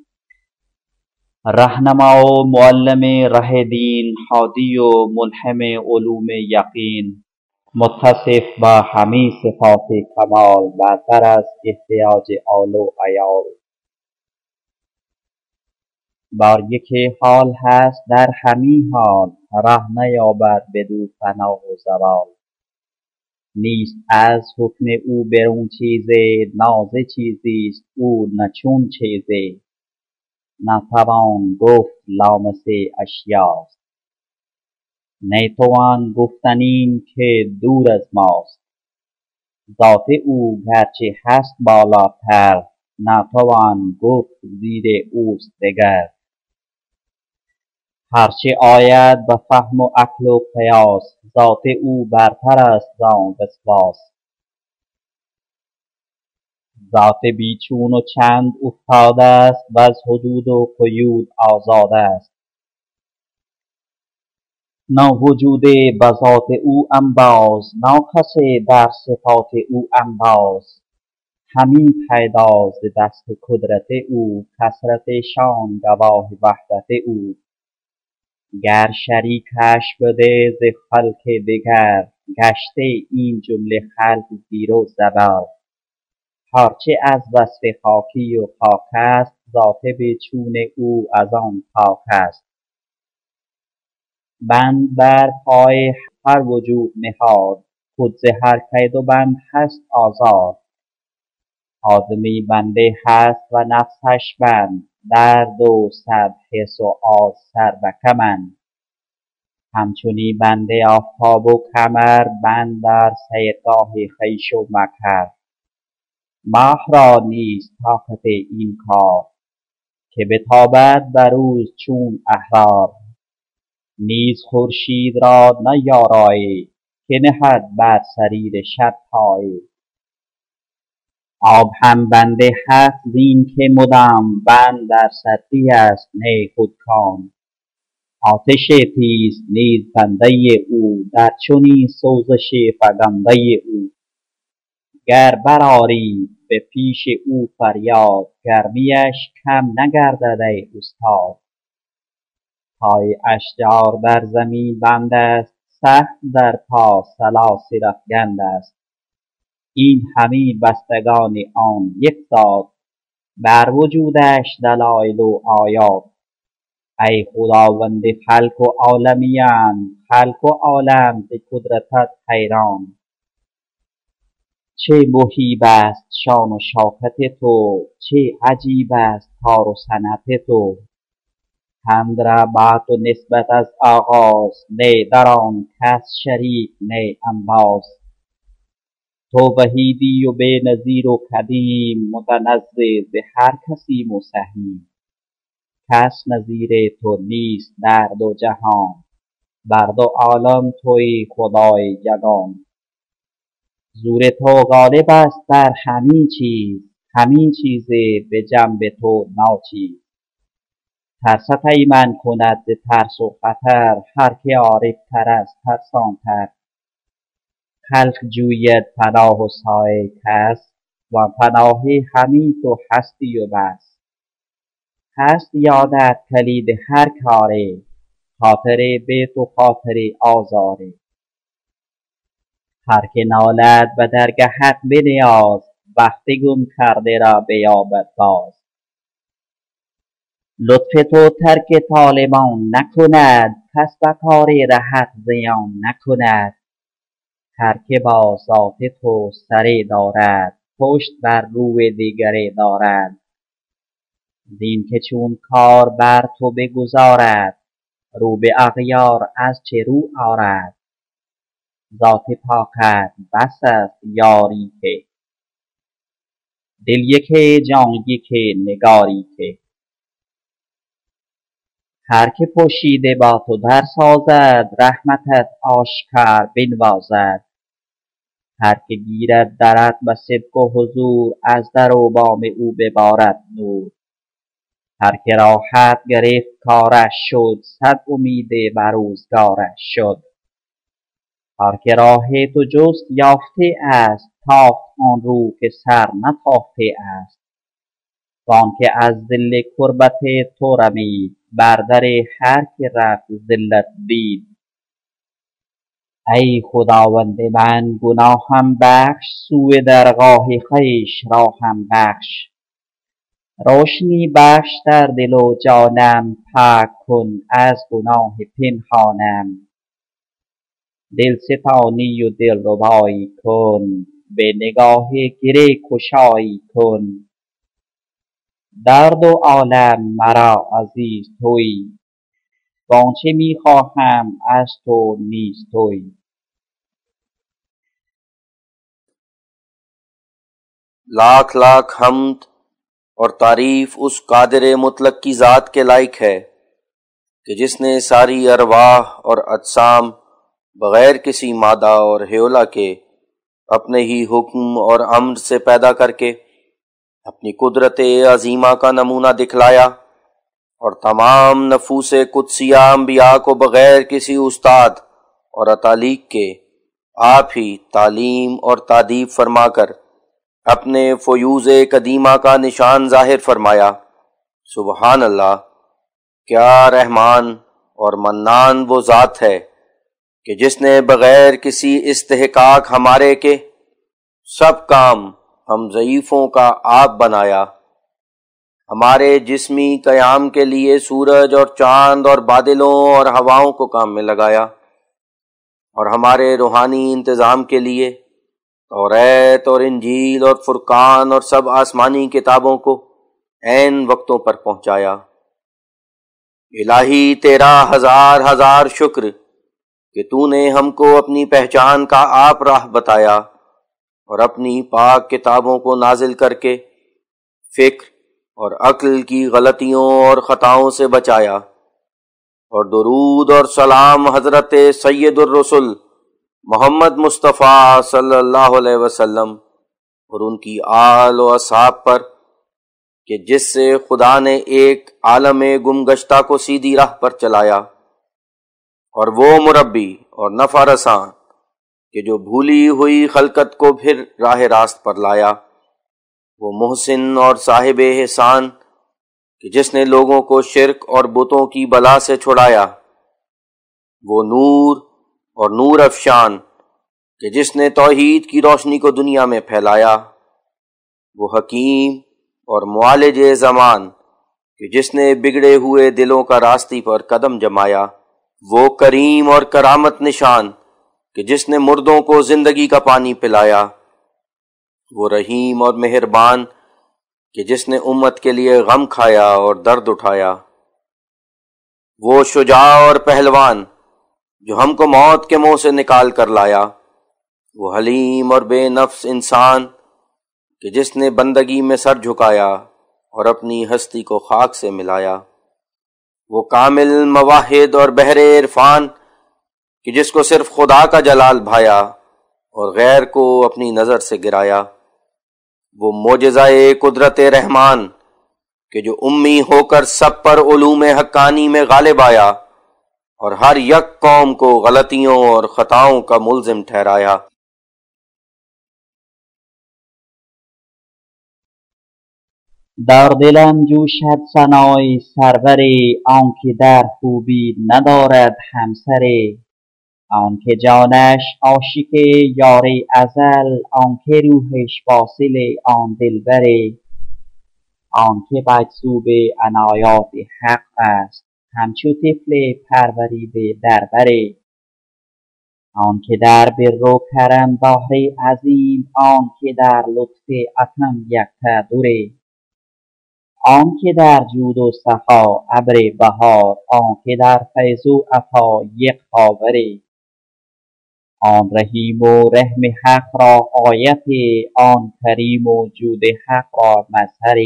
رهنما و معلم ره دین، هادی و ملهم علوم یقین. متصف با همه صفات کمال، برتر از احتیاج آل و عیال. بر یک حال هست در همه حال، ره نیابد بدو فنا و زوال. نیست از حکم او برون چیزی، نازه چیزی است او نه چون چیزی. نتوان گفت لامس اشیاست، نیتوان گفتن این که دور از ماست. ذات او گرچه هست بالاتر، نتوان گفت زیر اوست دگر. هرچه آید به فهم و عقل و قیاس، ذات او برتر است زان وسواس. ذات بیچون و چند افتاده است، وز حدود و قیود آزاد است. نه وجود به ذات او انباز، نه کس در صفات او انباز. همین پیداست دست قدرت او، کثرت شان گواه وحدت او. گر شریکش بده ز خلق دگر، گشته این جمله خلق زیر و زبر. هرچه از وصف خاکی و خاک است، ذات بیچون او از آن پاک است. بند بر پای هر وجود نهاد، خود ز هر قید و بند هست آزاد. آدمی بنده هست و نفسش بند، درد و صد حس و آز سر به کمند. همچنی بنده آفتاب و قمر، بند در سیرگاه خویش و مکر. ماه را نیست طاقت این کار، که بتابد به روز چون احرار. نیز خورشید را نه یارایی، که نهد بر سریر شب پایی. آب هم بنده هست زین که مدام، بند در سطحی است نه خودکام. آتش تیز نیز بنده او، در چنین سوزش فگنده او. گر برآری به پیش او فریاد، گرمیش کم نگردد ای استاد. پای اشجار در زمین بند است، سخت در پا سلاسل افگند است. این همه بستگان آن یک ذات، بر وجودش دلایل و آیات. ای خداوند خلق و عالمیان، خلق و عالم ز قدرتت حیران. چه مهیب است شان و شوکت تو، چه عجیب است کار و صنعت تو. حمد را بعد و نسبت از آغاز، نه در آن کس شریک نه انباز. تو وحیدی و بی نظیر و قدیم، متنزه ز هر کسیم و سهیم. کس نظیر تو نیست در دو جهان، بر دو عالم تویی خدای یگان. زور تو غالب است بر همین چیز، همین چیز به جنب تو ناچیز. ترست ایمن کند ز ترس و خطر، هر که عارف تر است ترسان تر. خلق جوید پناه و سایه کس، و پناه همین تو هستی و بس. هست یادت کلید هر کاری، خاطر بیت و خاطر آزاری. هر که نالد و درگهت بنیاز، وقت گم کرده را بیابد باز. لطف تو ترک طالبان نکند، پس به کار رهت زیان نکند. هر که با ذات تو سری دارد، پشت بر روی دیگری دارد. زین که چون کار بر تو بگذارد، رو به اغیار از چه رو آرد. ذات پاکت بس است یاری که، دل یکی جان یکی نگاری که. هر که پوشیده با تو در سازد، رحمتت آشکار بنوازد. هر که گیرد درت به صدق و حضور، از در و بام او ببارد نور. هر که راحت گرفت کارش شد، صد امید بر روزگارش شد. هر که راه تو جست یافته است، تافت آن رو که سر نتافته است. وان که از ذل قربت تو رمید، بر در هر که رفت ذلت دید. ای خداوند من گناهم بخش، سوی درگاه خویش راهم بخش. روشنی بخش در دل و جانم، پاک کن از گناه پنهانم. دل ستانی و دل ربایی کن، به نگاه گره گشایی کن. در دو عالم مرا عزیز تویی، وآنچه می خواهم از تو نیز تویی. لاکھ لاکھ حمد اور تعریف اس قادر مطلق کی ذات کے لائق ہے کہ جس نے ساری ارواح اور اجسام بغیر کسی مادہ اور حیولہ کے اپنے ہی حکم اور امر سے پیدا کر کے اپنی قدرت عظیمہ کا نمونہ دکھلایا، اور تمام نفوس قدسیہ انبیاء کو بغیر کسی استاد اور اتالیق کے آپ ہی تعلیم اور تادیب فرما کر اپنے فیوز قدیمہ کا نشان ظاہر فرمایا۔ سبحان اللہ، کیا رحمان اور منان وہ ذات ہے کہ جس نے بغیر کسی استحقاق ہمارے کے سب کام ہم ضعیفوں کا آپ بنایا، ہمارے جسمی قیام کے لیے سورج اور چاند اور بادلوں اور ہواؤں کو کام میں لگایا، اور ہمارے روحانی انتظام کے لیے توریت اور انجیل اور فرقان اور سب آسمانی کتابوں کو عین وقتوں پر پہنچایا۔ الہی تیرا ہزار ہزار شکر کہ تو نے ہم کو اپنی پہچان کا آپ راہ بتایا اور اپنی پاک کتابوں کو نازل کر کے فکر اور عقل کی غلطیوں اور خطاؤں سے بچایا، اور درود اور سلام حضرت سید الرسل محمد مصطفیٰ صلی اللہ علیہ وسلم اور ان کی آل و اصحاب پر کہ جس سے خدا نے ایک عالم گمگشتہ کو سیدھی راہ پر چلایا، اور وہ مربی اور نفع رساں کہ جو بھولی ہوئی خلقت کو پھر راہ راست پر لایا، وہ محسن اور صاحب احسان کہ جس نے لوگوں کو شرک اور بتوں کی بلا سے چھڑایا، وہ نور اور نور افشان کہ جس نے توحید کی روشنی کو دنیا میں پھیلایا، وہ حکیم اور معالج زمان کہ جس نے بگڑے ہوئے دلوں کا راستی پر قدم جمایا، وہ کریم اور کرامت نشان کہ جس نے مردوں کو زندگی کا پانی پلایا، وہ رحیم اور مہربان کہ جس نے امت کے لیے غم کھایا اور درد اٹھایا، وہ شجاع اور پہلوان جو ہم کو موت کے منہ سے نکال کر لایا، وہ حلیم اور بے نفس انسان کہ جس نے بندگی میں سر جھکایا اور اپنی ہستی کو خاک سے ملایا، وہ کامل مواحد اور بحر عرفان کہ جس کو صرف خدا کا جلال بھایا اور غیر کو اپنی نظر سے گرایا، وہ معجزہ قدرت رحمان کہ جو امی ہو کر سب پر علوم حقانی میں غالب آیا اور ہر یک قوم کو غلطیوں اور خطاؤں کا ملزم ٹھہرایا۔ در دلم جوشد ثنای سرور آنکه در خوبی ندارد همسر. آن که جانش عاشق یار ازل، آن که روحش واصل آن دلبره، آن که مجذوب عنایات حق است، همچو طفل پروریده در بره، آن که در بر و کرم بحر عظیم، آن که در لطف عطم یکتا دوره، آن که در جود و سخا ابر بهار، آن که در فیض و عطا یک خاوره، آن رحیم و رحم حق را آیت، آن کریم و جود حق را مظهر،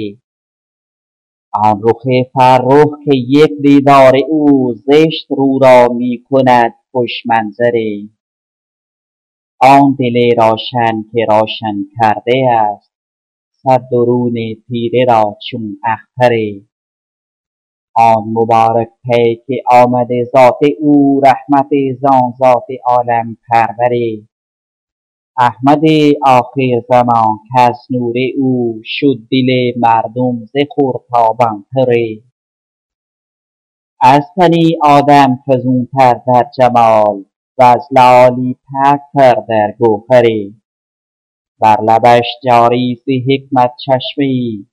آن رخ فرخ که یک دیدار او، زشت رو را می کند خوش منظره، آن دل روشن که روشن کرده است، صد درون تیره را چون اختره، آن مبارک پی که آمده ذات او، رحمت زان ذات عالم پروره، احمد آخر زمان کز نور او، شد دل مردم ز خورتابانتره، از بنی آدم فزونتر در جمال، وز لآلی پاکتر در گوهره، بر لبش جاری ز حکمت چشمه ای،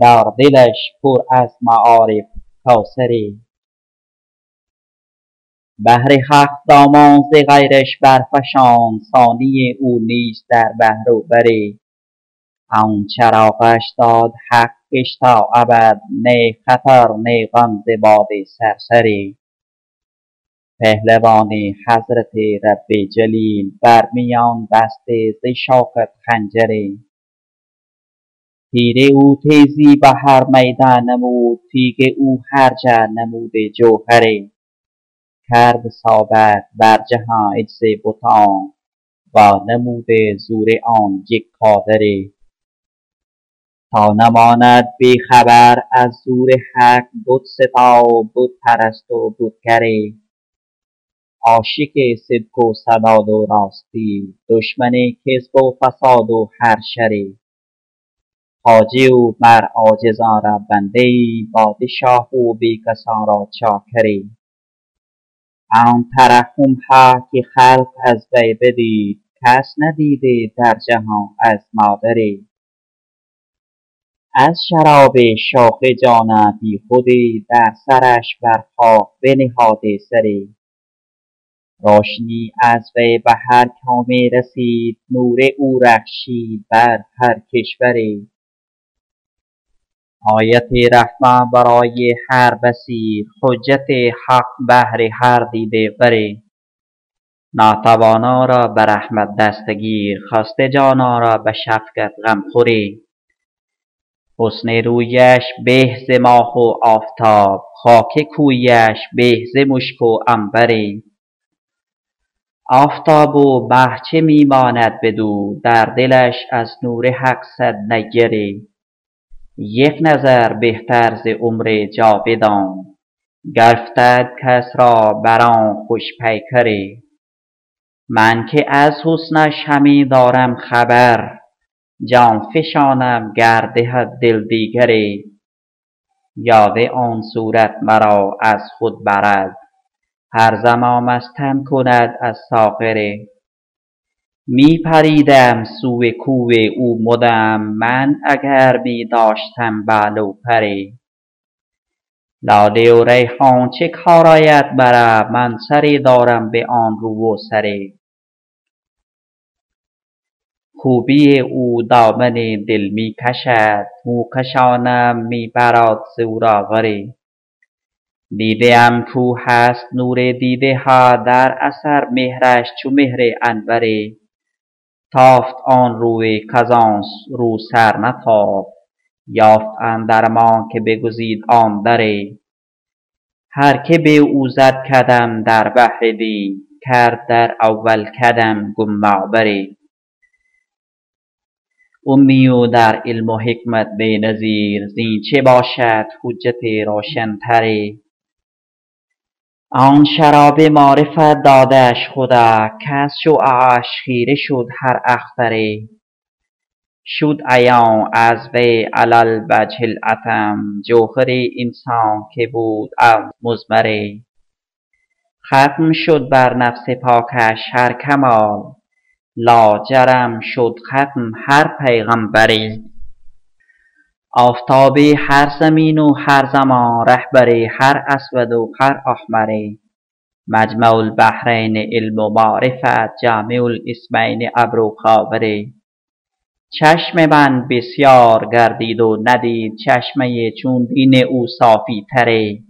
در دلش پر از معارف کوثره، بحر حق دامان ز غیرش برفشاند، ثانی او نیست در بحر و بره، آن چراغش داد حق کش تا ابد، نه خطر نه غم ز باد صرصره، پهلوان حضرت رب جلیل، بر میان بسته ز شوکت خنجره، تیر او تیزی به هر میدان نمود، تیغ او هر جا نمود جوهره، کرد ثابت بر جهان عجز بتان، و نمود زور آن یک قادره، تا نماند بی خبر از زور حق، بت ستا و بت پرست و بتگره، عاشق صدق و سداد و راستی، دشمن کذب و فساد و هر شره، خواجه و مر عاجزان را بنده ای، پادشاه و بی کسان را چاکره، آن ترحم ها که خلق از وی بدید، کس ندیده در جهان از مادره، از شراب شوق جان بیخودی، در سرش بر خاک بنهاده سره، روشنی از وی به هر کامی رسید، نور او رخشید بر هر کشوره، آیت رحمت برای هر بصیر، حجت حق بهر هر دیده وره، ناتوانا را به رحمت دستگیر، خسته جانا را به شفقت غمخوره، حسن رویش به ز ماه و آفتاب، خاک کویش به ز مشک و عنبره، آفتاب و مه چه می ماند بدو، در دلش از نور حق صد نیره، یک نظر بهتر ز عمر جاودان، گر افتد کس را بر آن خوش پیکره، من که از حسنش همی دارم خبر، جان فشانم گر دهد دل دیگره، یاد آن صورت مرا از خود برد، هر زمان مستم کند از ساغره، می پریدم سوی کوی او مدام، من اگر می داشتم بال و پره، لاله و ریحان چه کار آید مرا، من سری دارم به آن رو و سره، خوبی او دامن دل می کشد، موکشانم می برد زورآوره، دیده ام کو هست نور دیده ها، در اثر مهرش چو مهر انوره، تافت آن روی کز آن رو سر نتافت، یافت اندر ما که بگزید آن دره، هر که به او زد قدم در بحر دین، کرد در اول قدم گم معبره، امی و در علم و حکمت بی نظیر، زین چه باشد حجت روشن تره، آن شراب معرفت دادش خدا، کز شعاعش خیره شد هر اختره، شد عیان از وی علی الوجه الاتم، جوهر انسان که بود مضمره، ختم شد بر نفس پاکش هر کمال، لاجرم شد ختم هر پیغمبری. آفتاب هر زمین و هر زمان، رهبر هر اسود و هر احمری. مجمع البحرین علم و معرفت، جامع الاسمین ابر و خاوری. چشم من بسیار گردید و ندید، چشمه چون دین او صافی تری.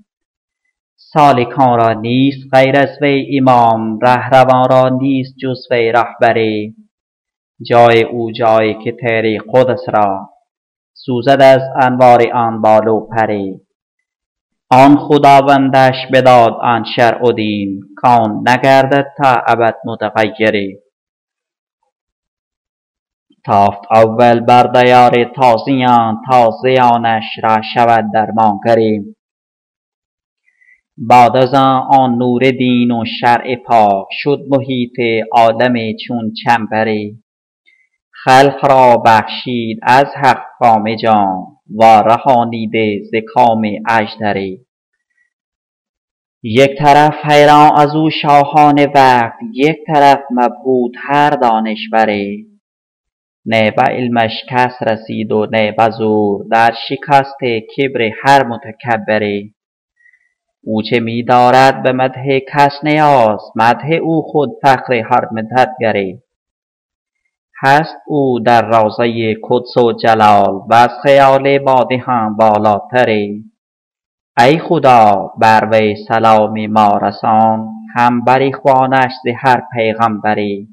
سالکان را نیست غیر از وی امام، رهروان را نیست جز وی رهبری. جای او جایی که طیر قدس را، سوزد از انوار آن بال و پری. آن خداوندش بداد آن شرع و دین، کان نگردد تا ابد متغیری. تافت اول بر دیار تازیان، تازیانش را شود درمانگری. بعد از آن نور دین و شرع پاک، شد محیط عالم چون چنبری. خلق را بخشید از حق کام جان، و رهانیده ز کام اژدری. یک طرف حیران از او شاهان وقت، یک طرف مبهوت هر دانشوری. نه به علمش کس رسید و نه به زور، در شکست کبر هر متکبری. او چه می دارد به مدح کس نیاز، مدح او خود فخر هر مدحتگری. هست او در روضه قدس و جلال، و از خیال باده هم بالاتری. ای خدا بر وی سلام ما رسان، هم بر اخوانش ز هر پیغمبری.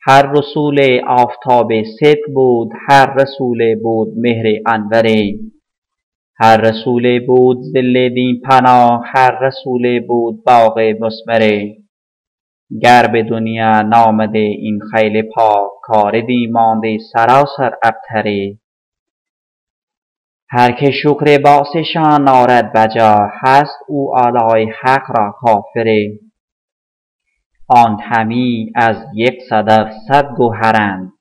هر رسول آفتاب صدق بود، هر رسول بود مهر انوری. هر رسول بود ظل دین پناه، هر رسول بود باغ مثمری. گر به دنیا نامده این خیل پاک، کار دین مانده سراسر ابتری. هر که شکر باسشان آرد بجا، هست او آلای حق را کافری. آن همی از یک صدف صد گوهرند،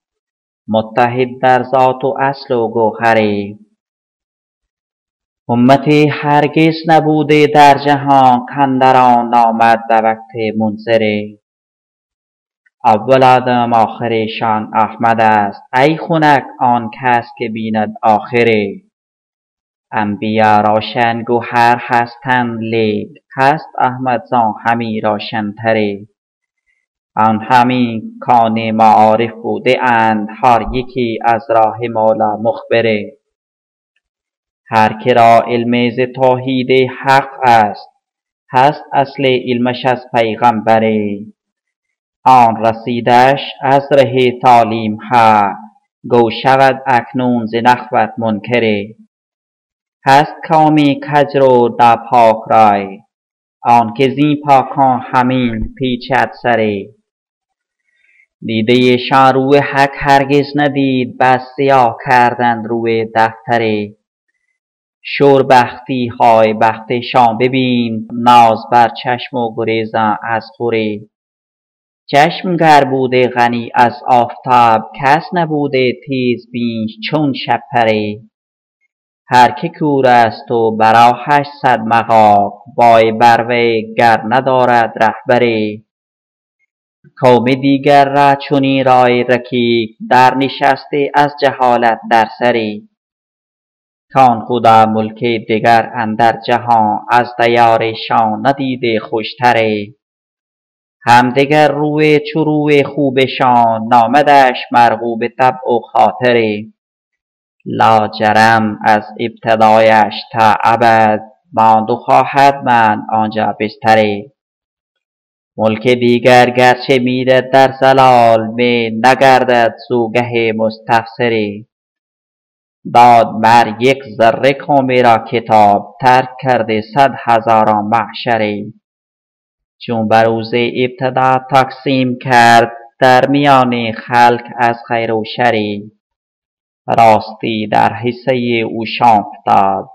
متحد در ذات و اصل و گوهری. امتی هرگز نبوده در جهان، کاندر آن آمد به وقت منذری. اول آدم آخرشان احمد است، ای خنک آن کس که بیند آخری. انبیا روشن گوهر هستند لیک، هست احمد زان همی روشنتری. آن همی کان معارف بوده اند، هر یکی از راه مولا مخبری. هر که را علم ز توحید حق است، هست اصل علمش از پیغمبری. آن رسیدش از ره تعلیم ها، گو شود اکنون ز نخوت منکری. هست قومی کجرو در پاک رای، آن که زین پاکان همین پیچد سری. دیده شان روی حق هرگز ندید، بس سیاه کردند روی دفتری. شور بختی های بختشان ببین، ناز بر چشم و گریزان از خوری. چشم گر بوده غنی از آفتاب، کس نبوده تیز بینش چون شبپری. هر که کور است و براهش صد مغاک، وای بر وی گر ندارد رهبری. قوم دیگر را چنین رای رکیک، در نشسته از جهالت در سری. کان خدا ملک دگر اندر جهان، از دیارشان ندیده خوشتری. هم دگر روی چو روی خوبشان، نامدش مرغوب طبع و خاطری. لاجرم از ابتدایش تا ابد، ماند و خواهد ماند آنجا بستری. ملک دیگر گرچه میرد در زلال، می نگردد زوگه مستفسری. داد بر یک ذره قومی را کتاب، ترک کرده 100,000 محشری. چون بر روز ابتدا تقسیم کرد، در میان خلق از خیر و شری. راستی در حصه او شام افتاد،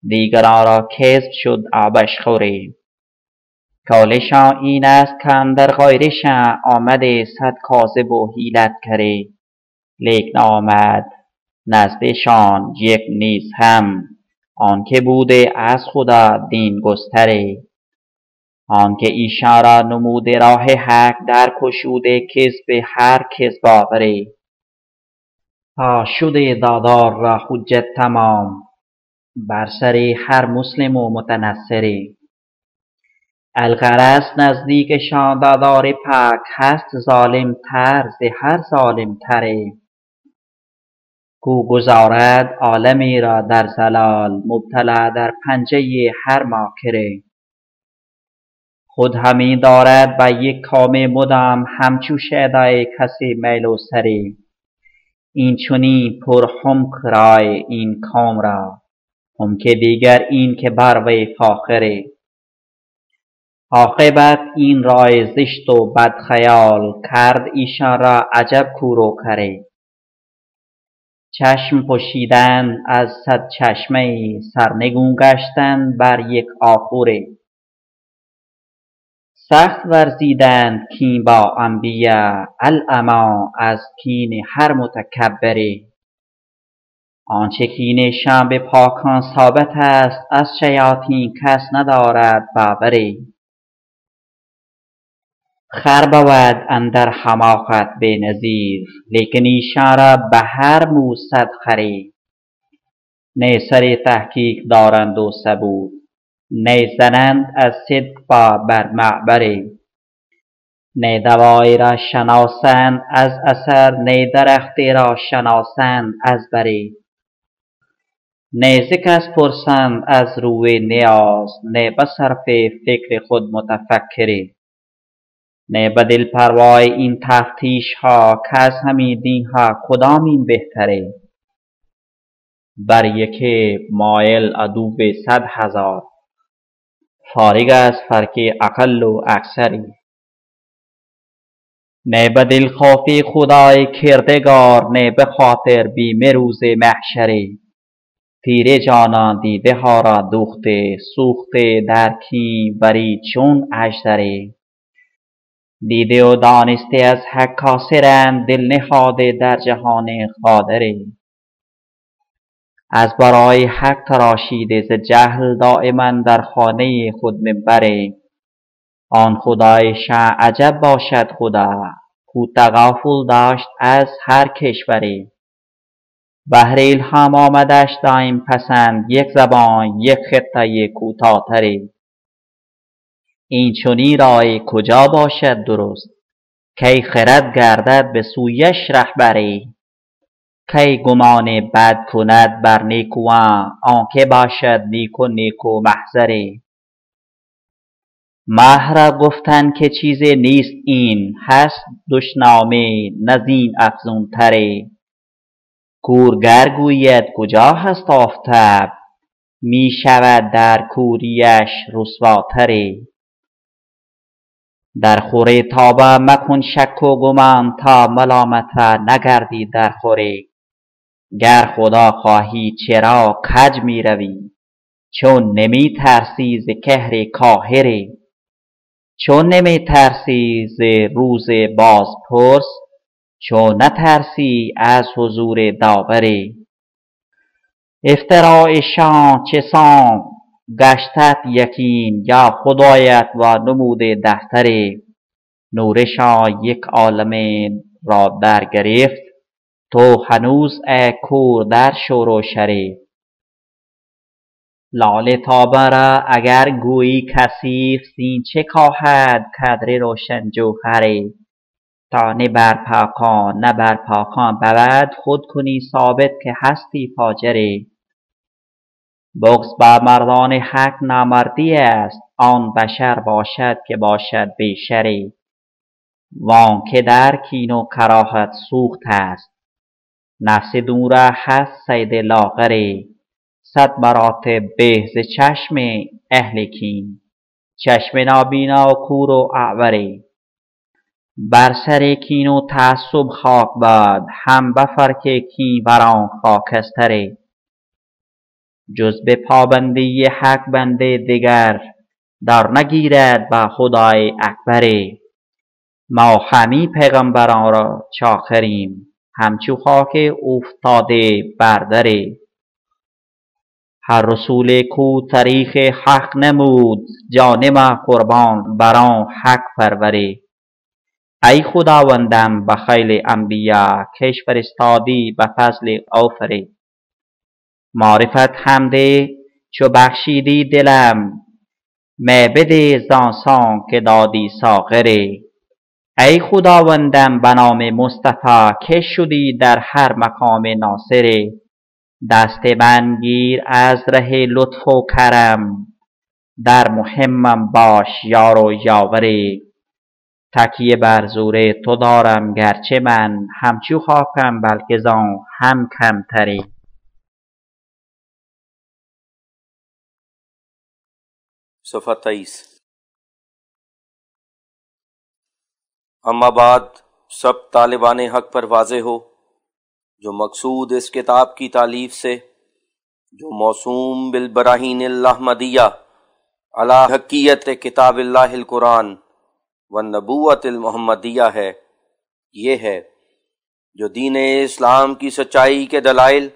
دیگران را کذب شد آبش خوری. قولشان این است کاندر غیرشان، آمده 100 کاذب و حیلت کری. لیک نآمد نزدشان یک نیز هم، آن که بوده از خدا دین گستری. آنکه ایشان را نموده راه حق در کشوده کذب هر کذب آوره تا شده دادار را حجت تمام بر سر هر مسلم و متنصره. الغرض نزدیکشان دادار پاک هست ظالم تر ز هر ظالم تره کو گذارد عالمی را در ضلال مبتلا در پنجه هر ماکره. خود همین دارد به یک کام مدام همچو شیدای کسی میل و سری این چنین پر حمق رای این کام را حمق دیگر این که بر وی فاخره. عاقبت این رای زشت و بد خیال کرد ایشان را عجب کور و کره. چشم پوشیدند از صد چشمه سرنگون گشتند بر یک آخوره. سخت ورزیدند کین با انبیا الاما از کین هر متکبره. آنچه کینشان به پاکان ثابت است از شیاطین کس ندارد باوره. خر بود اندر حماقت به نظیر لیکن ایشان را به هر مو صد خره. نه سر تحقیق دارند و ثبوت نه زنند از صدق با بر معبره. نه دوای را شناسند از اثر نه درختی را شناسند از بره. نه ز کس پرسند از روی نیاز نه به صرف فکر خود متفکره. نه به دل پروای این تفتیش ها که از همین دین ها کدامین بهتره. بر یک مایل عدو 100,000 فارغ از فرق اقل و اکثری. نه به دل خوف خدای کردگار نه به خاطر بیم روز محشره. تیره جانان دیده ها را دوخته سوخته در کین بری چون اژدره. دیده و دانسته از حق کاسرند دل نهاده در جهان قادره. از برای حق تراشیده ز جهل دائما در خانه خود منبره. آن خدایشان عجب باشد خدا کو تغافل داشت از هر کشوره. بهر الهام آمدش دایم پسند یک زبان یک خطه کوتاه‌تره. این چنین رای کجا باشد درست کی خرد گردد به سویش رهبره. کی گمان بد کند بر نیکوان آنکه باشد نیک و نیکو محضره. مه را گفتند که چیزی نیست این هست دشنامه نه زین افزون تره. کورگر گوید کجا هست آفتاب می شود در کوریش رسواتره. در خور تابه مکن شک و گمان تا ملامت را نگردی در خوره. گر خدا خواهی چرا کج می روی چون نمی ترسی ز قهر قاهره. چون نمی ترسی ز روز بازپرس چون نترسی از حضور داوره. افترایشان چه سان گشتت یقین یا خدایت و نموده دفتره. نورشان یک عالم را در گرفت تو هنوز ای کور در شور و شره. لاله تابه را اگر گویی کثیف زین چه خواهد قدر روشن جوهره. تا نه بر پاکان نه بر پاکان بود خود کنی ثابت که هستی فاجره. بغض با مردان حق نامردی است آن بشر باشد که باشد بیشره. وان که در کین و کراهت سوخت است نفس دورا هست صید لاغره. 100 مراتب به ز چشم اهل کین چشم نابینا و کور و اعوره. بر سر کین و تعصب خاک باد هم به فرق کین بران خاکستره. جز به پابندی حق بنده دیگر در نگیرد با خدای اکبره. ما همه پیغمبران را چاکریم همچو خاک افتاده بر دره. هر رسول کو طریق حق نمود جان ما قربان بران حق پروری. ای خداوندم به خیل انبیا کش فرستادی به فضل آفری. معرفت حمده چو بخشیدی دلم می بده زانسان که دادی ساغری. ای خداوندم به نام مصطفی که شدی در هر مقام ناصری. دست من گیر از ره لطف و کرم در مهمم باش یار و یاوری. تکیه بر زور تو دارم گرچه من همچو خاکم بلکه زان هم کمتری. صفحہ 23. اما بعد سب طالبان حق پر واضح ہو جو مقصود اس کتاب کی تالیف سے، جو موسوم بالبراہین الاحمدیہ علی حقیت کتاب اللہ القرآن والنبوۃ المحمدیہ ہے، یہ ہے جو دین اسلام کی سچائی کے دلائل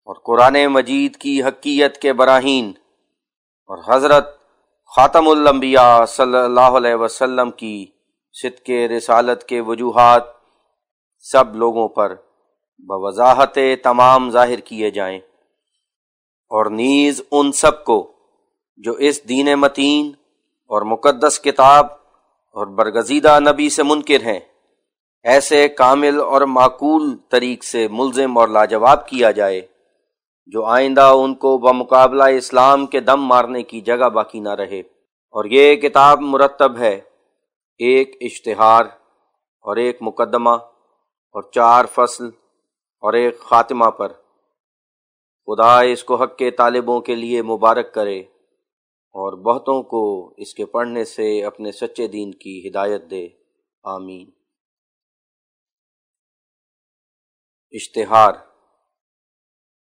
اور قرآن مجید کی حقیقت کے براہین اور حضرت خاتم الانبیاء صلی اللہ علیہ وسلم کی صدق رسالت کے وجوہات سب لوگوں پر بوضاحت تمام ظاہر کیے جائیں، اور نیز ان سب کو جو اس دین متین اور مقدس کتاب اور برگزیدہ نبی سے منکر ہیں، ایسے کامل اور معقول طریق سے ملزم اور لاجواب کیا جائے جو آئندہ ان کو بمقابلہ اسلام کے دم مارنے کی جگہ باقی نہ رہے۔ اور یہ کتاب مرتب ہے ایک اشتہار اور ایک مقدمہ اور 4 فصل اور ایک خاتمہ پر۔ خدا اس کو حق کے طالبوں کے لیے مبارک کرے اور بہتوں کو اس کے پڑھنے سے اپنے سچے دین کی ہدایت دے، آمین۔ اشتہار۔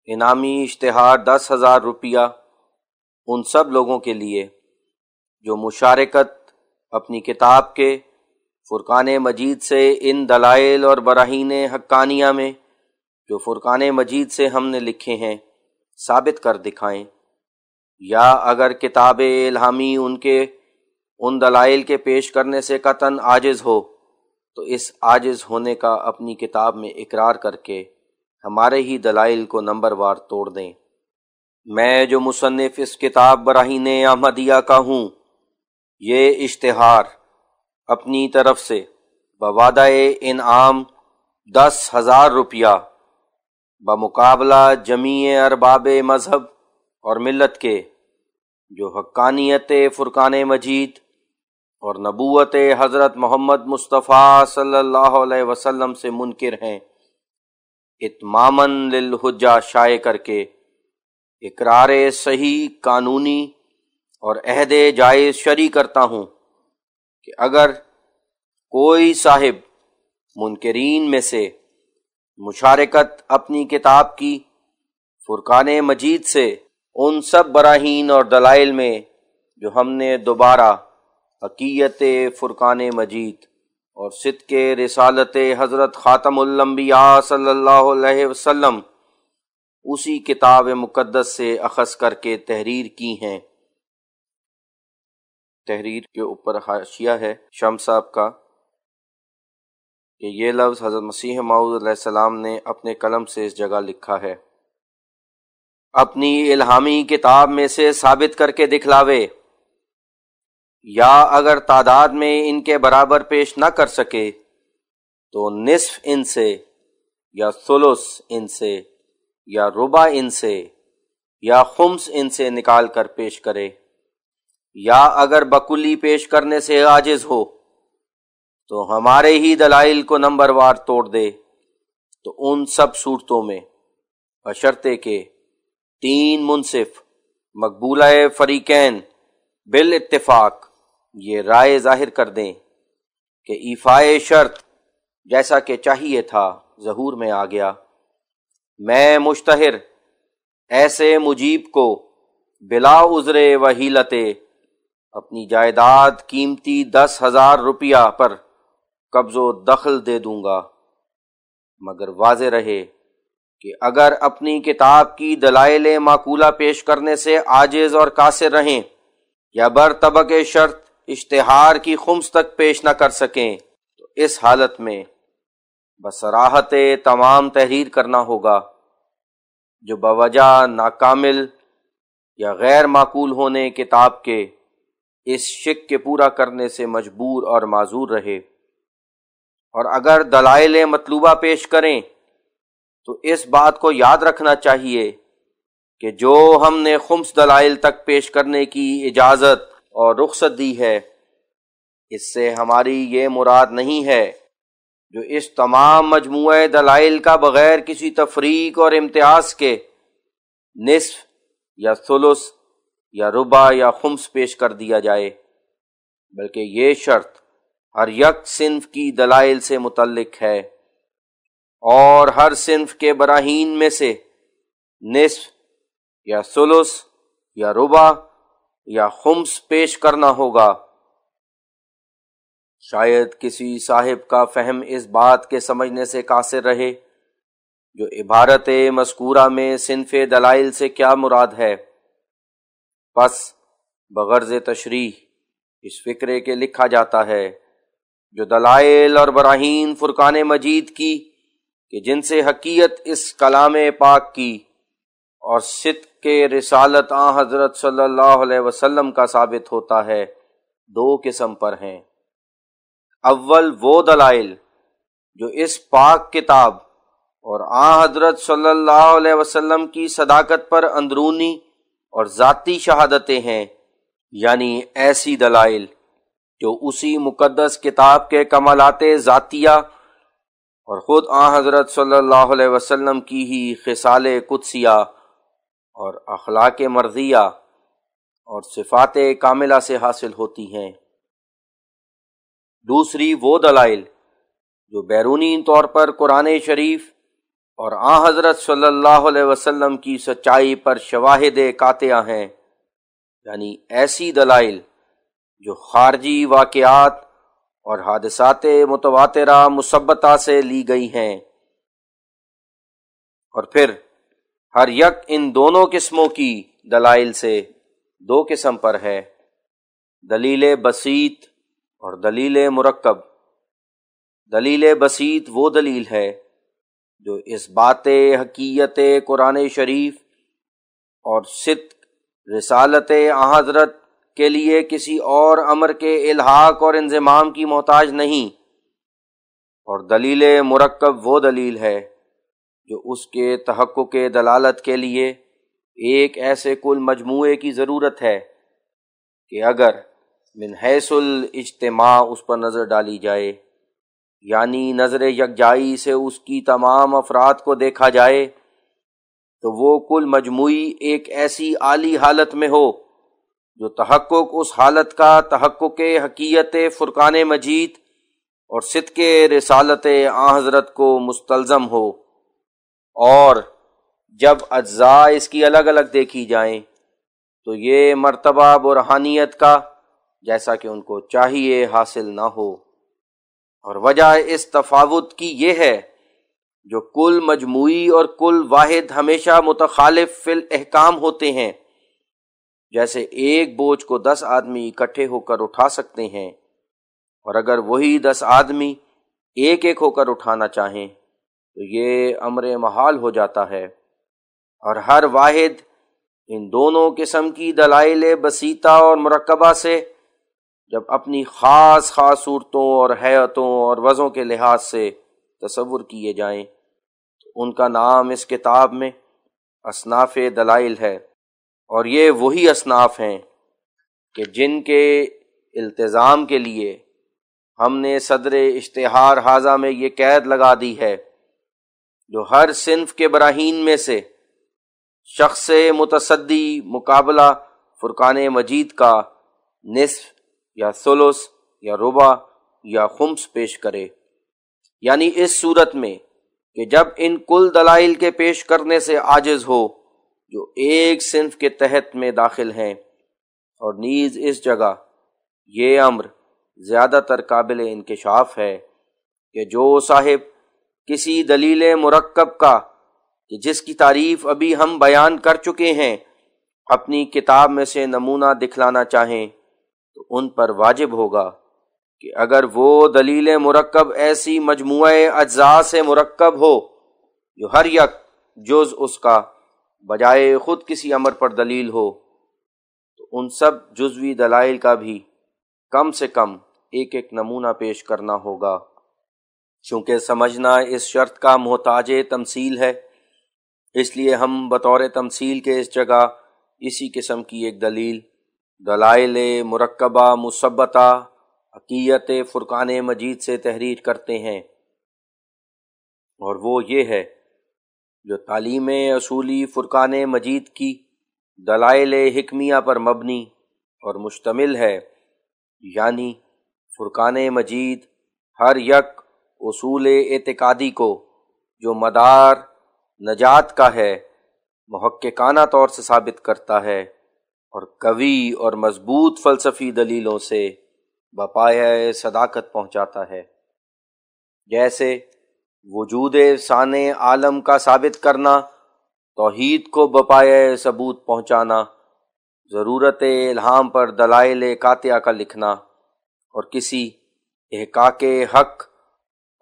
انعامی اشتہار 10,000 روپیہ ان سب لوگوں کے لیے جو مشارکت اپنی کتاب کے فرقان مجید سے ان دلائل اور براہین حقانیہ میں جو فرقان مجید سے ہم نے لکھے ہیں ثابت کر دکھائیں، یا اگر کتاب الہامی ان دلائل کے پیش کرنے سے قطعاً عاجز ہو تو اس عاجز ہونے کا اپنی کتاب میں اقرار کر کے ہمارے ہی دلائل کو نمبر وار توڑ دیں۔ میں جو مصنف اس کتاب براہین احمدیہ کا ہوں، یہ اشتہار اپنی طرف سے بوعدہ انعام 10,000 روپیہ بمقابلہ جمیع ارباب مذہب اور ملت کے جو حقانیت فرقان مجید اور نبوت حضرت محمد مصطفیٰ صلی اللہ علیہ وسلم سے منکر ہیں، اتماماً للحجہ شائع کر کے اقرار صحیح قانونی اور عہد جائز شرعی کرتا ہوں کہ اگر کوئی صاحب منکرین میں سے مشارکت اپنی کتاب کی فرقان مجید سے ان سب براہین اور دلائل میں جو ہم نے دوبارہ حقیقت فرقان مجید اور صدق رسالت حضرت خاتم الانبیاء صلی اللہ علیہ وسلم اسی کتاب مقدس سے اخذ کر کے تحریر کی ہیں۔ تحریر کے اوپر حاشیہ ہے شمس صاحب کا کہ یہ لفظ حضرت مسیح موعود علیہ السلام نے اپنے قلم سے اس جگہ لکھا ہے۔ اپنی الہامی کتاب میں سے ثابت کر کے دکھلاوے، یا اگر تعداد میں ان کے برابر پیش نہ کر سکے تو نصف ان سے یا ثلث ان سے یا ربع ان سے یا خمس ان سے نکال کر پیش کرے، یا اگر بکلی پیش کرنے سے عاجز ہو تو ہمارے ہی دلائل کو نمبر وار توڑ دے۔ تو ان سب صورتوں میں بشرطے کہ 3 منصف مقبولہ فریقین بالاتفاق یہ رائے ظاہر کر دیں کہ ایفائے شرط جیسا کہ چاہیے تھا ظہور میں آ گیا، میں مشتہر ایسے مجیب کو بلا عذر و حیلت اپنی جائیداد قیمتی 10,000 روپیہ پر قبض و دخل دے دوں گا، مگر واضح رہے کہ اگر اپنی کتاب کی دلائل معقولہ پیش کرنے سے عاجز اور قاصر رہیں یا برطبق شرط اشتہار کی خمس تک پیش نہ کر سکیں تو اس حالت میں بصراحت تمام تحریر کرنا ہوگا، جو بوجہ ناکامل یا غیر معقول ہونے کتاب کے اس شک کے پورا کرنے سے مجبور اور معذور رہے، اور اگر دلائل مطلوبہ پیش کریں تو اس بات کو یاد رکھنا چاہیے کہ جو ہم نے خمس دلائل تک پیش کرنے کی اجازت اور رخصت دی ہے، اس سے ہماری یہ مراد نہیں ہے جو اس تمام مجموعہ دلائل کا بغیر کسی تفریق اور امتیاز کے نصف یا ثلث یا ربع یا خمس پیش کر دیا جائے، بلکہ یہ شرط ہر یک صنف کی دلائل سے متعلق ہے، اور ہر صنف کے براہین میں سے نصف یا ثلث یا ربع یا خمس پیش کرنا ہوگا۔ شاید کسی صاحب کا فہم اس بات کے سمجھنے سے قاصر رہے جو عبارت مذکورہ میں صنف دلائل سے کیا مراد ہے، پس بغرض تشریح اس فکرے کے لکھا جاتا ہے جو دلائل اور براہین فرقان مجید کی کہ جن سے حقیقت اس کلام پاک کی اور صدق کے رسالت حضرت صلی اللہ علیہ وسلم کا ثابت ہوتا ہے، دو قسم پر ہیں۔ اول وہ دلائل جو اس پاک کتاب اور حضرت صلی اللہ علیہ وسلم کی صداقت پر اندرونی اور ذاتی شہادتیں ہیں، یعنی ایسی دلائل جو اسی مقدس کتاب کے کمالات ذاتیہ اور خود حضرت صلی اللہ علیہ وسلم کی ہی خصال قدسیہ اور اخلاق مرضیہ اور صفات کاملہ سے حاصل ہوتی ہیں۔ دوسری وہ دلائل جو بیرونی طور پر قرآن شریف اور حضرت صلی اللہ علیہ وسلم کی سچائی پر شواہد قاطعہ ہیں، یعنی ایسی دلائل جو خارجی واقعات اور حادثات متواترہ مثبتہ سے لی گئی ہیں، اور پھر ہر یک ان دونوں قسموں کی دلائل سے دو قسم پر ہے، دلیل بسیط اور دلیل مرکب۔ دلیل بسیط وہ دلیل ہے جو اس بات حقیقت قرآن شریف اور صدق رسالت حضرت کے لیے کسی اور امر کے الحاق اور انضمام کی محتاج نہیں، اور دلیل مرکب وہ دلیل ہے جو اس کے تحقق دلالت کے لیے ایک ایسے کل مجموعے کی ضرورت ہے کہ اگر من حیث الاجتماع اس پر نظر ڈالی جائے، یعنی نظر یکجائی سے اس کی تمام افراد کو دیکھا جائے، تو وہ کل مجموعی ایک ایسی عالی حالت میں ہو جو تحقق اس حالت کا تحقق حقیقت فرقان مجید اور صدق رسالت حضرت کو مستلزم ہو، اور جب اجزاء اس کی الگ الگ دیکھی جائیں تو یہ مرتبہ برہانیت کا جیسا کہ ان کو چاہیے حاصل نہ ہو، اور وجہ اس تفاوت کی یہ ہے جو کل مجموعی اور کل واحد ہمیشہ متخالف فی الاحکام ہوتے ہیں، جیسے ایک بوجھ کو 10 آدمی اکٹھے ہو کر اٹھا سکتے ہیں، اور اگر وہی 10 آدمی ایک ایک ہو کر اٹھانا چاہیں تو یہ امر محال ہو جاتا ہے، اور ہر واحد ان دونوں قسم کی دلائل بسیطہ اور مرکبہ سے جب اپنی خاص صورتوں اور حیتوں اور وضعوں کے لحاظ سے تصور کیے جائیں تو ان کا نام اس کتاب میں اصناف دلائل ہے، اور یہ وہی اصناف ہیں کہ جن کے التزام کے لیے ہم نے صدر اشتہار حاضہ میں یہ قید لگا دی ہے جو ہر صنف کے براہین میں سے شخص متصدی مقابلہ فرقان مجید کا نصف یا ثلث یا ربع یا خمس پیش کرے، یعنی اس صورت میں کہ جب ان کل دلائل کے پیش کرنے سے عاجز ہو جو ایک صنف کے تحت میں داخل ہیں، اور نیز اس جگہ یہ امر زیادہ تر قابل انکشاف ہے کہ جو صاحب کسی دلیل مرکب کا کہ جس کی تعریف ابھی ہم بیان کر چکے ہیں اپنی کتاب میں سے نمونہ دکھلانا چاہیں تو ان پر واجب ہوگا کہ اگر وہ دلیل مرکب ایسی مجموعہ اجزاء سے مرکب ہو جو ہر یک جز اس کا بجائے خود کسی امر پر دلیل ہو، تو ان سب جزوی دلائل کا بھی کم سے کم ایک ایک نمونہ پیش کرنا ہوگا، چونکہ سمجھنا اس شرط کا محتاج تمثیل ہے، اس لیے ہم بطور تمثیل کے اس جگہ اسی قسم کی ایک دلیل دلائل مرکبہ مثبتہ حقیقت فرقان مجید سے تحریر کرتے ہیں، اور وہ یہ ہے جو تعلیم اصولی فرقان مجید کی دلائل حکمیہ پر مبنی اور مشتمل ہے، یعنی فرقان مجید ہر یک اصول اعتقادی کو جو مدار نجات کا ہے محققانہ طور سے ثابت کرتا ہے اور قوی اور مضبوط فلسفی دلیلوں سے بپایہ صداقت پہنچاتا ہے، جیسے وجود ثانِ عالم کا ثابت کرنا، توحید کو بپایہ ثبوت پہنچانا، ضرورت الہام پر دلائل قاطعہ کا لکھنا، اور کسی احقاق حق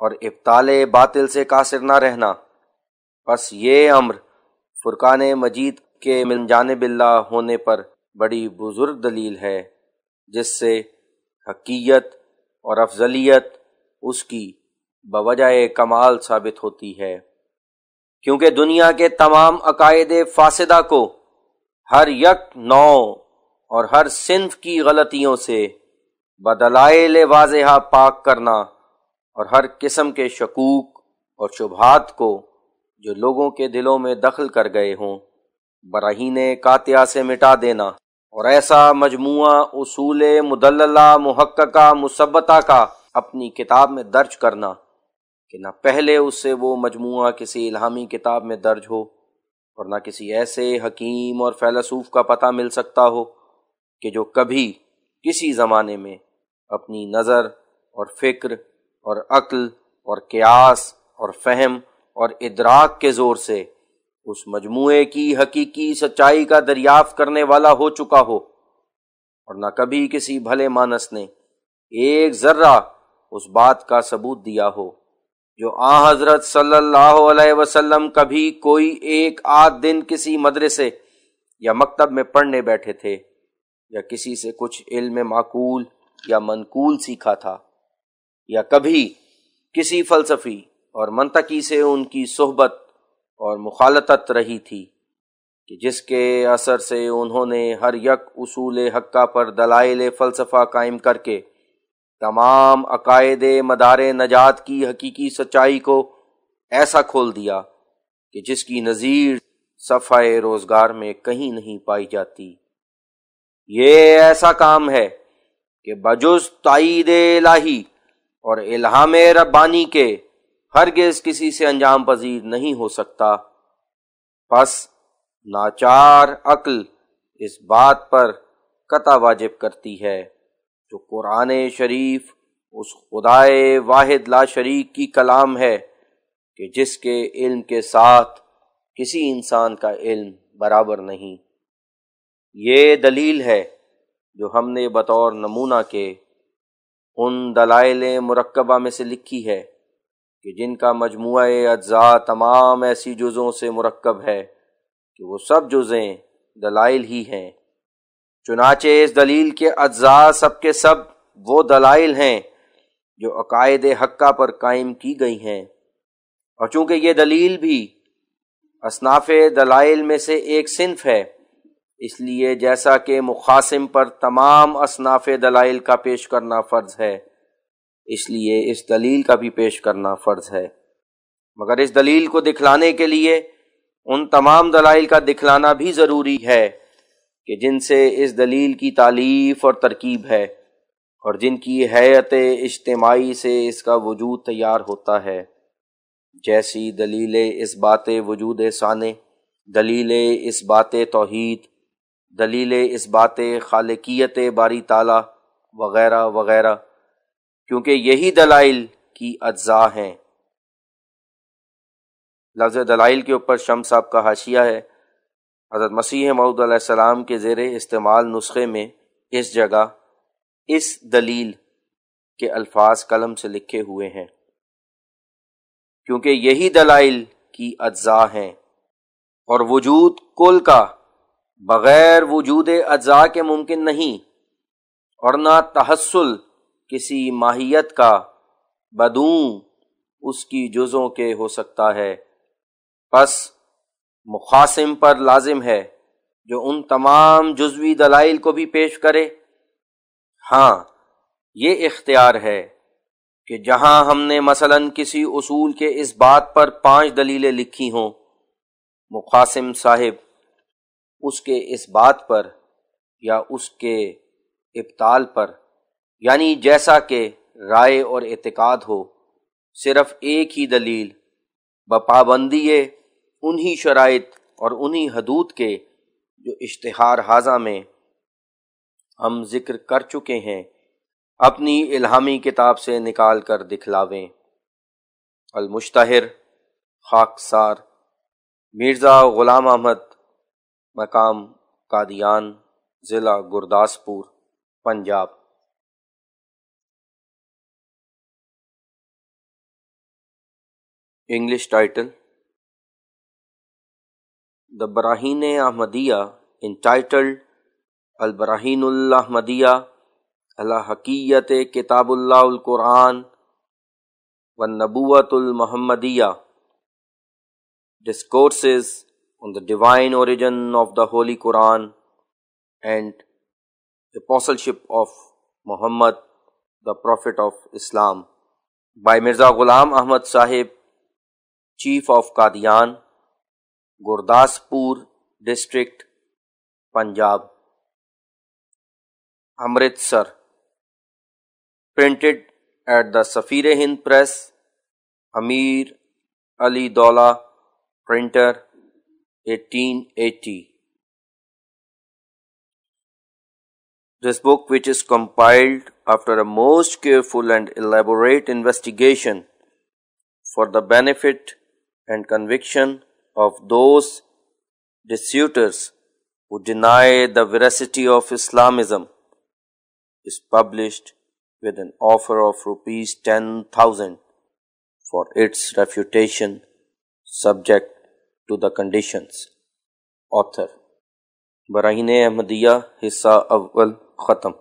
اور ابطال باطل سے قاصر نہ رہنا۔ پس یہ امر فرقان مجید کے من جانب اللہ ہونے پر بڑی بزرگ دلیل ہے، جس سے حقیقت اور افضلیت اس کی بوجہ کمال ثابت ہوتی ہے، کیونکہ دنیا کے تمام عقائد فاسدہ کو ہر یک نوع اور ہر صنف کی غلطیوں سے بدلائل واضحہ پاک کرنا اور ہر قسم کے شکوک اور شبہات کو جو لوگوں کے دلوں میں دخل کر گئے ہوں براہین قاطعہ سے مٹا دینا، اور ایسا مجموعہ اصول مدللہ محققہ مثبتہ کا اپنی کتاب میں درج کرنا کہ نہ پہلے اس سے وہ مجموعہ کسی الہامی کتاب میں درج ہو اور نہ کسی ایسے حکیم اور فیلسوف کا پتہ مل سکتا ہو کہ جو کبھی کسی زمانے میں اپنی نظر اور فکر اور عقل اور قیاس اور فہم اور ادراک کے زور سے اس مجموعے کی حقیقی سچائی کا دریافت کرنے والا ہو چکا ہو، اور نہ کبھی کسی بھلے مانس نے ایک ذرہ اس بات کا ثبوت دیا ہو جو آن حضرت صلی اللہ علیہ وسلم کبھی کوئی ایک آدھ دن کسی مدرسے یا مکتب میں پڑھنے بیٹھے تھے یا کسی سے کچھ علم معقول یا منقول سیکھا تھا، یا کبھی کسی فلسفی اور منطقی سے ان کی صحبت اور مخالطت رہی تھی کہ جس کے اثر سے انہوں نے ہر یک اصول حقہ پر دلائل فلسفہ قائم کر کے تمام عقائد مدار نجات کی حقیقی سچائی کو ایسا کھول دیا کہ جس کی نظیر صفحہ روزگار میں کہیں نہیں پائی جاتی۔ یہ ایسا کام ہے کہ بجز تائید الہی اور الہام ربانی کے ہرگز کسی سے انجام پذیر نہیں ہو سکتا، پس ناچار عقل اس بات پر قطع واجب کرتی ہے جو قرآن شریف اس خدائے واحد لا شریک کی کلام ہے کہ جس کے علم کے ساتھ کسی انسان کا علم برابر نہیں۔ یہ دلیل ہے جو ہم نے بطور نمونہ کے ان دلائل مرکبہ میں سے لکھی ہے کہ جن کا مجموعہ اجزاء تمام ایسی جزوں سے مرکب ہے کہ وہ سب جزیں دلائل ہی ہیں۔ چنانچہ اس دلیل کے اجزاء سب کے سب وہ دلائل ہیں جو عقائد حقہ پر قائم کی گئی ہیں، اور چونکہ یہ دلیل بھی اصناف دلائل میں سے ایک صنف ہے، اس لیے جیسا کہ مخاصم پر تمام اصناف دلائل کا پیش کرنا فرض ہے، اس لیے اس دلیل کا بھی پیش کرنا فرض ہے، مگر اس دلیل کو دکھلانے کے لیے ان تمام دلائل کا دکھلانا بھی ضروری ہے کہ جن سے اس دلیل کی تالیف اور ترکیب ہے اور جن کی ہیئت اجتماعی سے اس کا وجود تیار ہوتا ہے، جیسی دلیل اثبات وجود ثانی، دلیل اثبات توحید، دلیل اثبات خالقیت باری تعالی وغیرہ وغیرہ، کیونکہ یہی دلائل کی اجزاء ہیں۔ لفظ دلائل کے اوپر شمس صاحب کا حاشیہ ہے۔ حضرت مسیح موعود علیہ السلام کے زیر استعمال نسخے میں اس جگہ اس دلیل کے الفاظ قلم سے لکھے ہوئے ہیں، کیونکہ یہی دلائل کی اجزاء ہیں، اور وجود کل کا بغیر وجود اجزاء کے ممکن نہیں، اور نہ تحصل کسی ماہیت کا بدون اس کی جزوں کے ہو سکتا ہے۔ پس مخاصم پر لازم ہے جو ان تمام جزوی دلائل کو بھی پیش کرے۔ ہاں، یہ اختیار ہے کہ جہاں ہم نے مثلاً کسی اصول کے اس بات پر 5 دلیلیں لکھی ہوں، مخاصم صاحب اس کے اس بات پر یا اس کے ابطال پر، یعنی جیسا کہ رائے اور اعتقاد ہو، صرف ایک ہی دلیل بپابندی انہی شرائط اور انہی حدود کے جو اشتہار حاضہ میں ہم ذکر کر چکے ہیں اپنی الہامی کتاب سے نکال کر دکھلاویں۔ المشتہر، خاکسار، مرزا غلام احمد، مقام قادیان، ضلع Gurdaspur, Punjab. English title: The Barahin Ahmadiyya, entitled Al-Barahin al-Ahmadiyya ala Haqiyyat Kitabullah al-Quran wa Nabuwat al-Muhammadiyya, discourses on the divine origin of the Holy Quran and apostleship of Muhammad, the Prophet of Islam, by Mirza Ghulam Ahmad Sahib, Chief of Qadian, Gurdaspur District, Punjab, Amritsar. Printed at the Safir-e-Hind Press, Amir Ali Daula, Printer, 1880. This book, which is compiled after a most careful and elaborate investigation for the benefit and conviction of those dissenters who deny the veracity of Islamism, is published with an offer of rupees 10,000 for its refutation, subject to the conditions. Author: براہین Ahmadiyya, حصہ اول، ختم۔